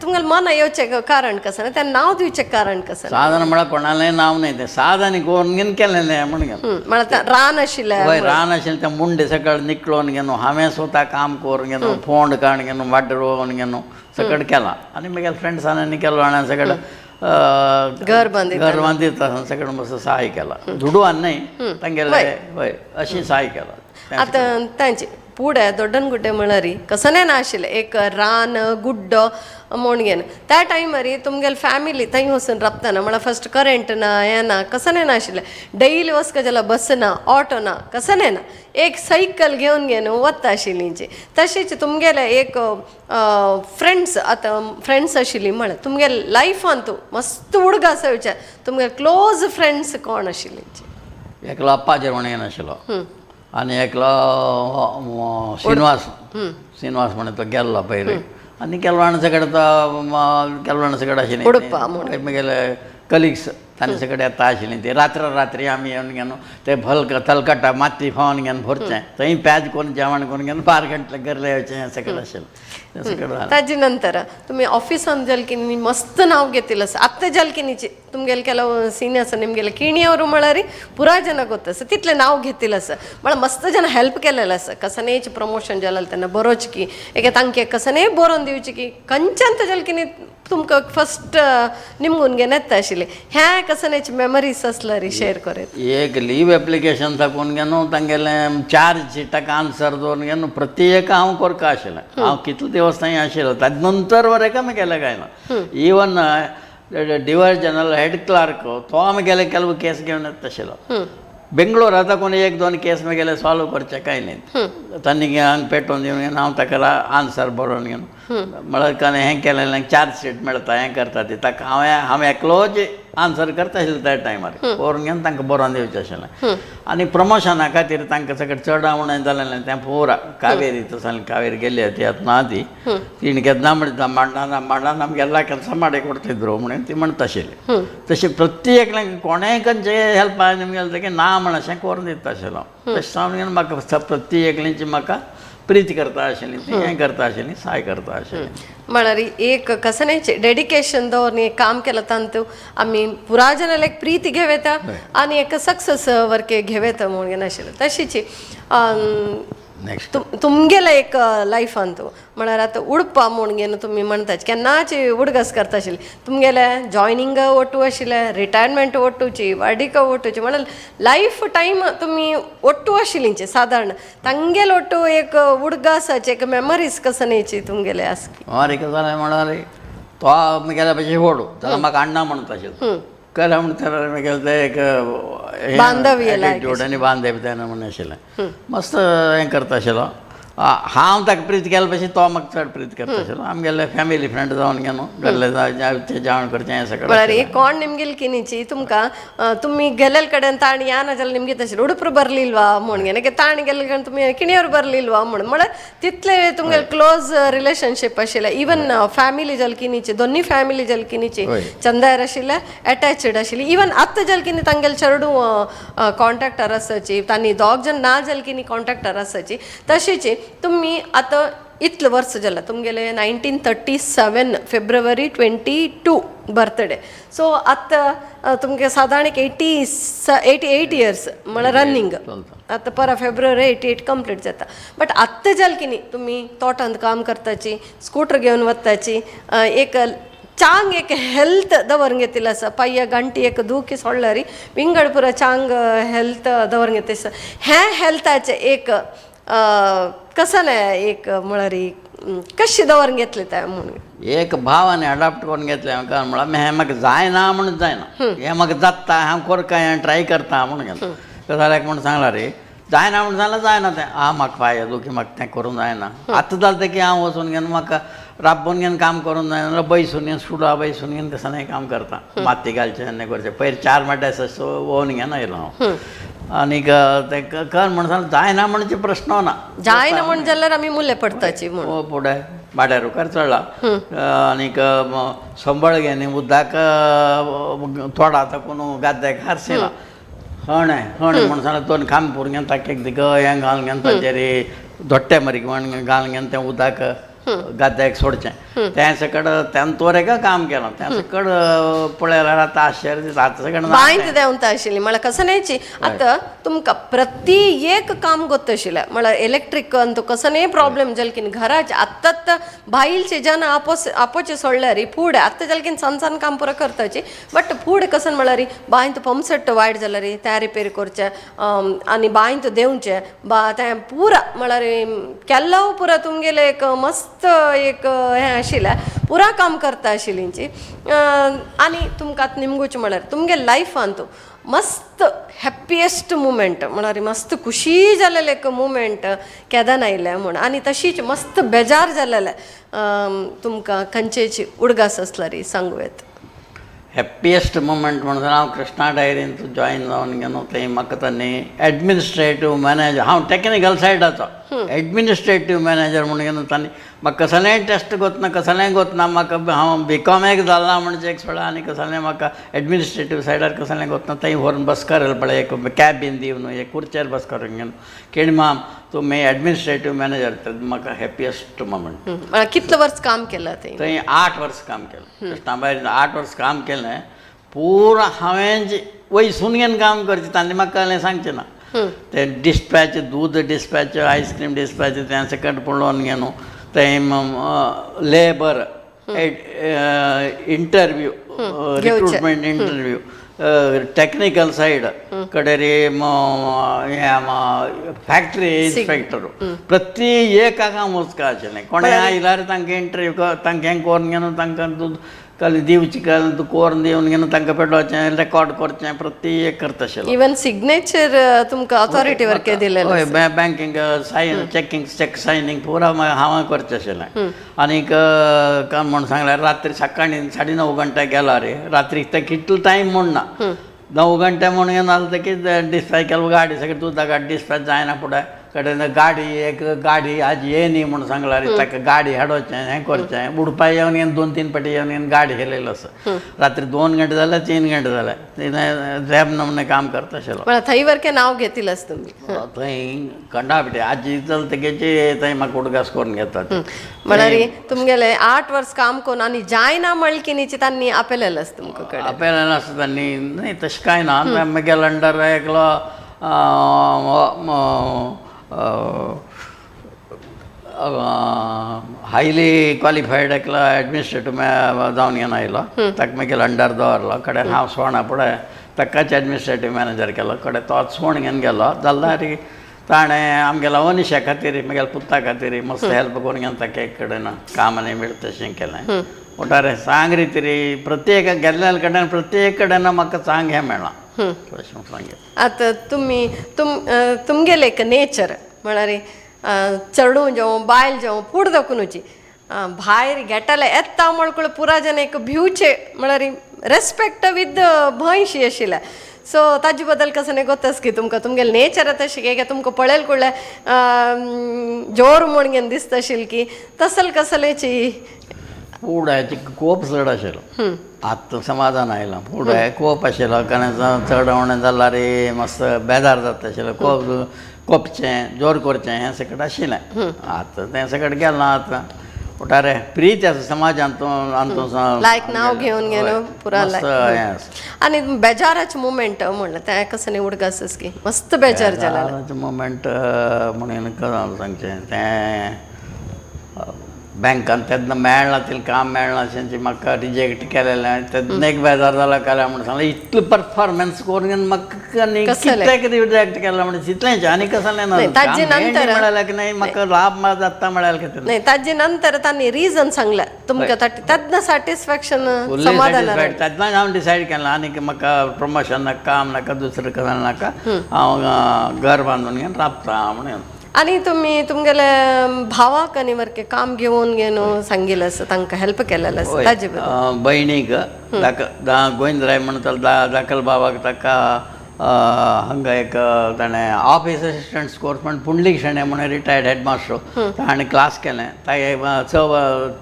तुमगेलें मन येवचें कारण कसं ना तें नांव दिवचें कारण कसं साधन म्हळ्यार कोणालें नांव न्ही तें साधन करून घेवन केलेलें म्हण घेवन म्हळ्यार रान आशिल्लें हय रान आशिल्लें तें मुंडे सकट निकळोन घेवन हांवें स्वता काम करून घेवन फोंड काण घेवन वाट रोवन घेवन सकट केलां आनी म्हगेल्या फ्रेंड्सांनी केलो आनी सकट घर बांदीत सकट मस्त सहाय केला दुडवान न्ही तांगेले हय अशी सहाय केला आतां तांची पुढे दोड्डनगुड्डे म्हळ्यार कसलें नाशिल्लें एक रान गुड्डो म्हूण घेवन त्या टायमार तुमगेली फॅमिली थंय वचून राबतना म्हळ्यार फस्ट करंट ना हें ना कसलें नाशिल्लें डेली वचका जाल्यार बस ना ऑटो ना कसलें ना एक सायकल घेवन वता आशिल्लींची तशीच तुमगेले एक फ्रेंड्स आतां फ्रेंड्स आशिल्लीं म्हळ्यार तुमगेले लायफान तूं मस्त उडगास येवचें तुमगेले क्लोज फ्रेंड्स कोण आशिल्लींची एकलो अप्पाजेर म्हणून आशिल्लो आनी एकलो श्रीनिवास म्हणून तो गेल्लो पयलीं आनी केलवाण सकट तो केलवाण सकट आशिल्लीं म्हगेले कलिग्स तांचे सकट येता आशिल्लीं ती रात्री आमी येवन घेवन ते तलकट्टा माती फावन घेवन भरचें थंय पॅज करून जेवण करून घेवन 12 गंटले घरले येवचें हें सकट आशिल्लें ताजे नंतर तुमी ऑफिसान जलकिनी मस्त नांव घेतिल्लें आसा आत्तां जलकिनीची तुमगेले ಕೆಲವು ಸೀನಿಯರ್ಸ್ ನಿಮಗೆಲ್ಲ ಕಿಣಿಯವರು ಮಳರಿ ಪುರಾ ಜನ ಗೊತ್ತಸ तितले नाव घेतिल्लें आसा म्हळ्यार मस्त जन हेल्प केलेलें आसा कसनेच प्रमोशन जालें तेन्ना बरोवचें की एक तांकां कसने बरोवन दिवचें की खंयच्यान जलकिनी तुमकां फस्ट निमगून घेवन येता आशिल्लें ह्या कसनेच मेमरीज आसल्यार शेअर करेत एक लीव एप्लिकेशन थाकून घेवन तांगेलें चार्ज शिटाक आन्सर दवरून घेवन प्रत्येक हांव करता आशिल्लें हांव कितले दिवस थंय आशिल्लो ताजे नंतर वरेका आमी केलें काय ना इवन डिव्हिजनल हेड क्लार्क तो आमगेले ಕೆಲವು ಕೇಸ್ घेवन येता आशिल्लो बेंगलोर आतां कोण 1-2 केस म्हगेले सॉल्व करचे कांय न्ही तांणी हांगा पेटोवन दिवन घेवन हांव ताका आन्सर बरोवन घेवन म्हळ्यार कांय हें केलेलें चार्ज शीट मेळटा हें करता ती ताका हांव एकलोच आन्सर करता आशिल्लो त्या टायमार करून घेवन तांकां बरोवन दिवचें आशिल्लें आनी प्रमोशना खातीर तांकां सगळें चडावणें जालेलें तें पुरा कावेरी तसाली कावेरी गेली ती आतां ना ती तिणें केन्ना म्हणटा मांडान आमगेल्या ಕೆಲಸ ಮಾಡಿ ಕೊಡ್ತಿದ್ರು म्हणून ती म्हणटा आशिल्ली तशें प्रत्येक कोणेंय खंयचे हेल्प निमगेलें तेगे ना म्हण अशें करून दिता आशिल्लो तशें जावन म्हाका प्रत्येकलींची म्हाका प्रीती करता आशिल्ली ती हें करता आशिल्ली सहाय करता आशिल्ली म्हळ्यार एक कसनेच डेडिकेशन दवरून काम केलं तांतू आमी पुरा जनाला एक प्रीती घेवेता आनी एक सक्सेस वरके घेवेता म्हणून आशिल्लें तशीच नेक्स्ट तुमगेले एक लायफान तूं म्हळ्यार आतां उडपा म्हूण घेवन तुमी म्हणटात केन्नाची उडगस करता आशिल्ली तुमगेले जॉयनिंग ओटू आशिल्लें रिटायरमेंट ओटूची वाडीक ओटूची म्हळ्यार लायफ टायम तुमी ओट्टू आशिल्लींचे सादारण तांगेले ओट्टू एक उडगासाची एक मेमरीज कसनेची तुमगेले आसकी मारी जालें म्हळ्यार तो म्हगेल्या भशेन ओडू जाल्यार म्हाका अण्णा म्हणटा आशिल्लो केलें म्हणटा म्हगेलें तें एक एटीट्यूड आनी बांधव तेन्ना म्हण आशिल्लें मस्त हें करता आशिल्लो हांव ताका प्रीत केले भशेन तो म्हाका चड प्रीत करता आशिल्लो आमगेले फॅमिली फ्रेंड जावन घेवन घरले जेवण करचें हें सगळें म्हळ्यार कोण निमगेली किनीची तुमकां तुमी गेलेले कडेन ताण या ना जाल्यार निमगे तशें उडूपर बरलिल्वा म्हूण घेवन ताण गेले कडेन तुमी किणीवर बरलिल्वा म्हणून म्हळ्यार तितले तुमगेले क्लोज रिलेशनशीप आशिल्लें इवन फॅमिली जलकिनीची दोनी फॅमिली जलकिनीची चंदायर आशिल्ले एटॅचड आशिल्ली इवन आत्तां जलकिनी तांगेले चेडू कॉन्ट्रॅक्टर आसाची तांणी दोग जन ना जलकिनी कॉन्ट्रॅक्टर आसाची तशीच तुम्ही आता इतलं वर्ष झालं तुमगेले 1937 फेब्रुवारी 22 बर्थडे. सो आतां तुमगे साधारण 88 इयर्स म्हळ्यार रनिंग. आतां परा फेब्रुवारी 88 कंप्लीट जाता. बट आत्तां जाल की न्ही तुमी तोटांत काम करताची, स्कूटर घेवन वताची, एक चांग एक हेल्थ दवरून घेतिल्लो आसा. पाय्या गंटी एक दुखी सोडल्यार विंगड पुरो चांग हेल्थ दवरून घेता. हे हेल्थाचे एक कसले एक म्हळ्यार कशी दवरून घेतले ते म्हणून एक भावाने अडॉप्ट करून घेतले म्हाका म्हळ्यार हें म्हाका जायना म्हणून जायना, हें म्हाका जाता हांव करता हांव ट्राय करता म्हणून घेतलो. कसाल्याक म्हणून सांगला रे जायना म्हणून जाल्यार जायना तें. म्हाका पांय दुखी म्हाका तें करूंक जायना. आतां जालें तें की हांव वचून घेवन म्हाका राबून घेवन काम करूंक जाय जाल्यार बैसून घेवन सुडा बैसून घेवन कसालें काम करता. माती घालचें हें करचें. पयर 4 मॅट्रेस ओवन घेवन येयलो हांव. आनीक तें कर म्हणून सांगलें जायना म्हणचे प्रश्न ना. जायना म्हण जाल्यार आमी मुले पडताची म्हणून फुडें भाड्यार रुकार चडला. आनीक संबळ घेवन उदक थोडा आतां कोण गाद्याक हारसिना हणें म्हणून सांगलें दोन खांब पुरून घेवन ताका एक दिक हें घालून घेवन ताचेर धोट्टे मरीक म्हण घालून घेवन तें उदक गाद्याक सोडचें. त्या सकट त्यान तोरेका काम केलां. त्या सकट पळयल्यार आतां आश्चर्य दिसता. आतां सकट बांयत देंवता आशिल्ली म्हळ्यार कसनेची आतां तुमकां प्रती एक काम गोत्त आशिल्लें म्हळ्यार इलेक्ट्रिकन तो कसनय प्रॉब्लेम जाल की घराचे आत्तां भायलचे जन आपोचे सोडल्यार फुडें आतां जाल की सान काम पुरो करताची. बट फुडें कसन म्हळ्यार बांयत पंपसेट वायट जाल्यार तें रिपेर करचें आनी बांयत देंवचें तें पुरा म्हळ्यार केल्लो पुरो तुमगेले एक मस्त एक हें आशिल्लें पुरा काम करता आशिल्लींची. आनी तुमकां आतां निमगुचें म्हळ्यार तुमगे लायफांत मस्त हॅप्पियस्ट मुमेंट म्हळ्यार मस्त खुशी जालेलें एक मुमेंट केदान आयलें म्हूण. आनी तशीच मस्त बेजार जालेलें तुमकां खंयचेची उडगास आसल्यार सांगूं येता. हॅप्पियस्ट मुमेंट म्हणून हांव कृष्णा डायरींत जॉयन जावन गेलो. थंय म्हाका तांणी एडमिनिस्ट्रेटीव मॅनेजर हांव टॅक्निकल सायडाचो एडमिनिस्ट्रेटीव मॅनेजर म्हणून गेलो. तांणी म्हाका कसलेंय टेस्ट गोतना कसलेंय गोतना म्हाका हांव बीकॉमेक जाल्ला म्हणजे एक सोडा आनी कसलें म्हाका एडमिनिस्ट्रेटीव सायडार कसलें गोतना थंय व्हरून बसकार पळय एक कॅबीन दिवन एक खुर्चेर बसकार घेवन केणी माम तुमी एडमिनिस्ट्रेटीव मॅनेजर म्हाका हॅप्पियस्ट मुमेंट. कितलें वर्स काम केलां थंय 8 वर्स काम केलें. कृष्णाबाई 8 वर्स काम केलें. पुरो हांवें वयसून घेवन काम करचें तांणी म्हाका कहलें सांगचें ना. ते डिस्पॅच दूद डिस्पॅच आयस्क्रीम डिस्पॅच त्या सकट पळोवन घेवन थंय labour interview recruitment interview technical said कडेन फॅक्टरी इन्स्पेक्टर प्रती एका काम वचका आशिल्लें. कोणें आयल्यार तांकां इंटरव्यू तांकां हें करून घेवन तांकां कल दिवची कल कोरून दिवन घेवन तांकां पेटोवचें रेकॉर्ड करचें प्रती एक करता आशिल्लो. इवन सिग्नेचर तुमकां ऑथॉरिटी वर्के दिलेलें. हय बँकींग सायन चॅकींग चॅक सायनींग पुरा हांव करचें आशिल्लें. आनीक काम म्हूण सांगल्यार रात्री सकाळीं 9:30 घंटा गेलो रे रात्री ते कितलो टायम म्हूण ना 9 घंटे म्हणून घेवन जालें ते कितें डिस्पॅच केलो गाडी सगळें तूं ताका डिस्पॅच जायना फुडें कडेन गाडी आज ये न्ही म्हणून सांगल्यार ताका गाडी हाडोवचें हें करचें उडपा येवन घेवन 2-3 पाटी येवन घेवन गाडी हेलयलो आसा. रात्री 2 घंटे जाले 3 घंटे जाले झॅब नमुने काम करता आशिल्लो. थंय वर्के नांव घेतिलास तुमी. थंय कंडापिटे आजी चल तेगेचे थंय म्हाका उडगास करून घेतात. म्हळ्यार तुमगेले 8 वर्स काम करून आनी जायना म्हळ्ळें की न्ही तांणी आपयलेलें तुमकां कडेन. आपयलेलें आसता तांणी न्ही तशें कांय ना. म्हगेलो अंडर एकलो हायली क्वॉलिफायड एकलो एडमिनिस्ट्रेटीव जावन घेवन आयलो. ताका मागीर अंडर दवरलो कडेन हांव सोणा फुडें ताकाच एडमिनिस्ट्रेटीव मॅनेजर केलो कडेन तोच सोण घेवन गेलो जाल्यार ताणें आमगेल्या अनिशा खातीर म्हगेल्या पुता खातीर मस्त हेल्प करून घेवन ताका एक कडेन काम आनी मेळ तशें केलें. ओटारे सांग रे तरी प्रत्येक गेल्ल्या कडेन प्रत्येक कडेन म्हाका सांग हें मेळ्ळां. आतां तुमगेलें एक नेचर म्हळ्यार चेडूं जावं बायल जावं फूड दाखोवनूची भायर गेटाले येता म्हळ्यार पुरा जन एक भिवचे म्हळ्यार रेस्पेक्ट विथ भंयशी आशिल्लें. सो ताजे बद्दल कसं गोतास की तुमकां तुमगेलें नेचर तशें की तुमकां पळयल कुळ्ळे जोर म्हूण घेवन दिसता आशिल्ली की तसल कसलेची फुडाची खूब चड आशिल्लो. आतां समाधान आयलां. फुडें खूब आशिल्लो कारण चड उणें जाल्यार मस्त बेजार जाता आशिल्लो. खूब कोपचें जोर करचें हें सकट आशिल्लें आतां तें सकट गेलें ना आतां ಒಟ್ಟಾರೆ प्रीती आसा समाजांत लायक नाव घेवन घेवन पुरा आनी बेजाराचें मुमेंट म्हणलें तें कसं न्ही उडगासस की मस्त बेजार जालें मुमेंट म्हणून सांगचें तें बँकान तेन्ना मेळना तिला काम मेळना अशें म्हाका रिजेक्ट केलेलें तेन्ना एक बेजार जाला काय म्हणून सांगलें इतलो परफॉर्मन्स करून म्हाका आनी कितें रिजेक्ट केला म्हणून चिंतलेंच आनी कसलें ना मेळ्ळें की नाही म्हाका लाभ जाता म्हळ्यार कितें नाही ताजे नंतर तांणी रिजन सांगलें तुमकां तेन्ना सॅटिस्फॅक्शन समाधान तेन्ना हांव डिसायड केलें आनी म्हाका प्रमोशन नाका काम नाका दुसरें कसलें नाका हांव घर बांदून घेवन राबता म्हणून आणि तुम्ही तुमगेले भावाक आनी वरके काम घेवन घेवन सांगिल्लें आसा तांकां हेल्प केलेलें आसा ताजे भयणीक गोविंदराय म्हणटा दाखल बाबाक ताका हांगा एक ताणें ऑफिस असिस्टंट कोर्स म्हण पुंडलीक शेणे म्हणून रिटायर्ड हेडमास्टर ताणें क्लास केलें ताका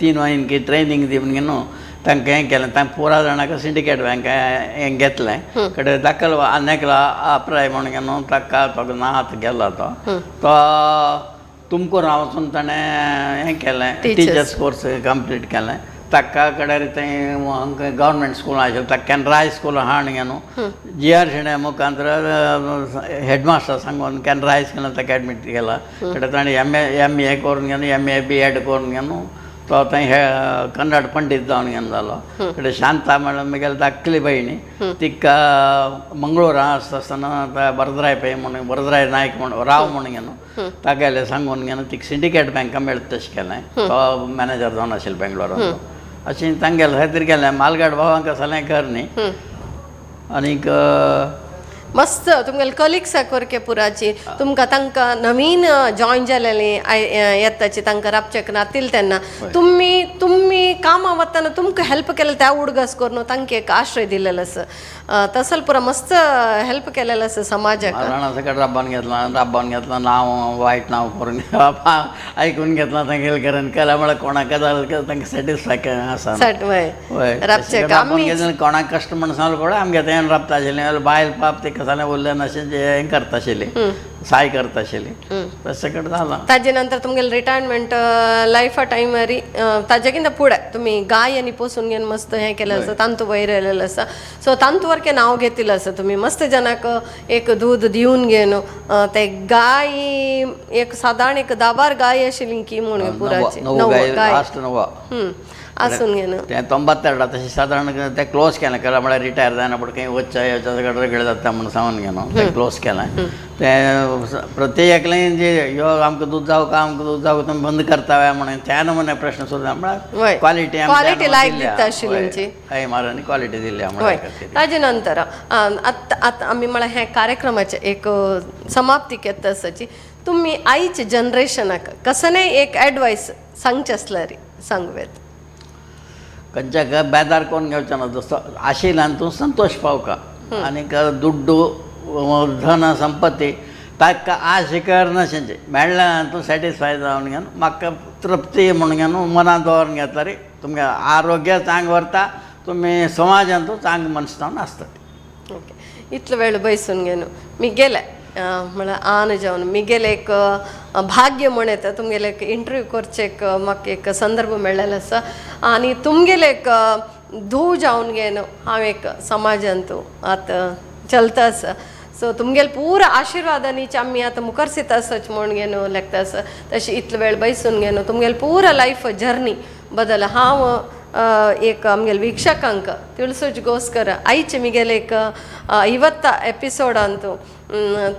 3 म्हयने ट्रेनींग दिवन घेवन तांकां हें केलें तांकां 4 जाणांक सिंडिकेट बँक हें घेतलें कडेन दाखल अनेकला अप्राय म्हणून घेवन ताका तो नात गेलो तो तुमकूर वचून ताणें हें केलें टिचर्स कोर्स कंप्लीट केलें ताका कडेन थंय गव्हर्मेंट स्कूल आशिल्लें ताका कॅनरा हायस्कूल हाण घेवन GR शेणे मुखांतर हेडमास्टर सांगून कॅनरा हायस्कुलान ताका एडमीट केला कडेन ताणें MA करून घेवन MA B.Ed करून घेवन तो थंय हे कन्नड पंडीत जावन घेवन जालो कडेन शांता म्हणून म्हगेली धाकली भयणी तिका मंगळूरा आसता आसतना वरदराय पै म्हणून वरदराय नायक म्हणून राव म्हणून घेवन तागेले सांगून घेवन तिका सिंडिकेट बँका मेळटा तशें केलें तो मॅनेजर जावन आशिल्लो बेंगलोरान अशें तांगेलें खंय तरी गेलें मालगाड भावांक आसलें घर न्ही आनीक मस्त तुमगेले कलिग्साक वरके पुराची तुमकां तांकां नवीन जॉइन जालेलीं येताची तांकां राबचेक नातिल तेन्ना तुमी कामां वतना तुमकां हेल्प केलें त्या उडगास करून तांकां एक आश्रय दिलेलो आसा तसल पुरा मस्त हेल्प केलेलो आसा समाजाक सकट राबोवन घेतला नांव वायट नांव करून आयकून घेतला तांगेले घरान केल्या म्हळ्यार कोणाक जालें तांकां सॅटिस्फॅक्शन आसा राबचेक आमी कोणाक कश्ट म्हणून सांगलें पळय आमगे तें राबता आशिल्लें बायल पाप ते कसालें उरलें अशें हें करता आशिल्लीं साय करता आशिल्लीं तशें सकट जालां ताजे नंतर तुमगेलें रिटायरमेंट लायफा टायमारी ताजे कितें फुडें तुमी गाय आनी पोसून घेवन मस्त हें केलें आसा तांतू वयरलेलो आसा सो तांतू वरके नांव घेतिल्लो आसा तुमी मस्त जनाक एक दूद दिवन घेवन ते गाय एक सादारण एक 10-12 गाय आशिल्ली की म्हणून पुराची 9 गाय आसून घेवन तें 93 तशें सादारण तें क्लोज केलें म्हळ्यार रिटायर जायना पूण खंय वचचें येवचें सगळें रगड जाता म्हणून सांगून घेवन तें क्लोज केलें तें प्रत्येकालें जे यो आमकां दूद जावं का आमकां दूद जावं तुमी बंद करता काय म्हणून त्या नमुने प्रश्न सोदता म्हळ्यार क्वॉलिटी लायक दिता आशिल्ली हय मारांनी क्वॉलिटी दिल्या म्हळ्यार ताजे नंतर आतां आमी म्हळ्यार हे कार्यक्रमाचे एक समाप्तीक येता आसाची तुमी आयच्या जनरेशनाक कसलेय एक एडवायस सांगचे आसल्यार सांगवेत खंयच्याक बेजार करून घेवचें ना जसो आशिल्ल्यान तूं संतोष पावका आनीक दुड्डू धन संपत्ती ताका आश करनाशें मेळ्ळ्यान तूं सॅटिस्फाय जावन घेवन म्हाका तृप्ती म्हणून घेवन मनांत दवरून घेतल्यार तुमगे आरोग्य चांग व्हरता तुमी समाजांत चांग मनीस जावन आसता ओके इतलो वेळ बसून घेवन मी गेले म्हळ्यार आन जावन मिगेले एक भाग्य म्हण येता तुमगेले एक इंटरव्यू करचेक म्हाका एक संदर्भ मेळ्ळेलो आसा आनी तुमगेले एक धूव जावन घेवन हांव एक समाजांत आतां चलता आसा सो तुमगेले पुरा आशिर्वादांनी आमी आतां मुखार सिता आसच म्हूण घेवन लेगता आसा तशें इतलो वेळ बसून घेवन तुमगेले पुरा लायफ जर्नी बदल हांव एक आमगेले वीक्षकांक तिळसूज गोस्कर आयचे मिगेले एक इवत्ता एपिसोडांत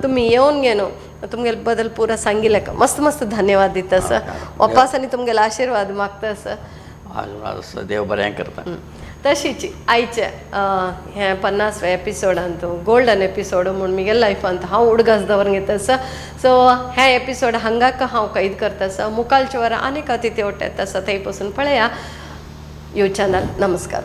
तुमी येवन घेवन तुमगेले बदल पुरा सांगिल्लें मस्त मस्त धन्यवाद दिता आसा वापस आनी तुमगेले आशिर्वाद मागता आसा देव बरें करता तशीच आयचे हे 50व्या एपिसोडांत गोल्डन एपिसोड म्हूण म्हगेल्या लायफांत हांव उडगास दवरून घेता आसा सो हे एपिसोड हांगाक हांव कैद करता आसा मुखालच्या वरां आनीक अतिथी येता आसा थंय पासून पळया यू चॅनल नमस्कार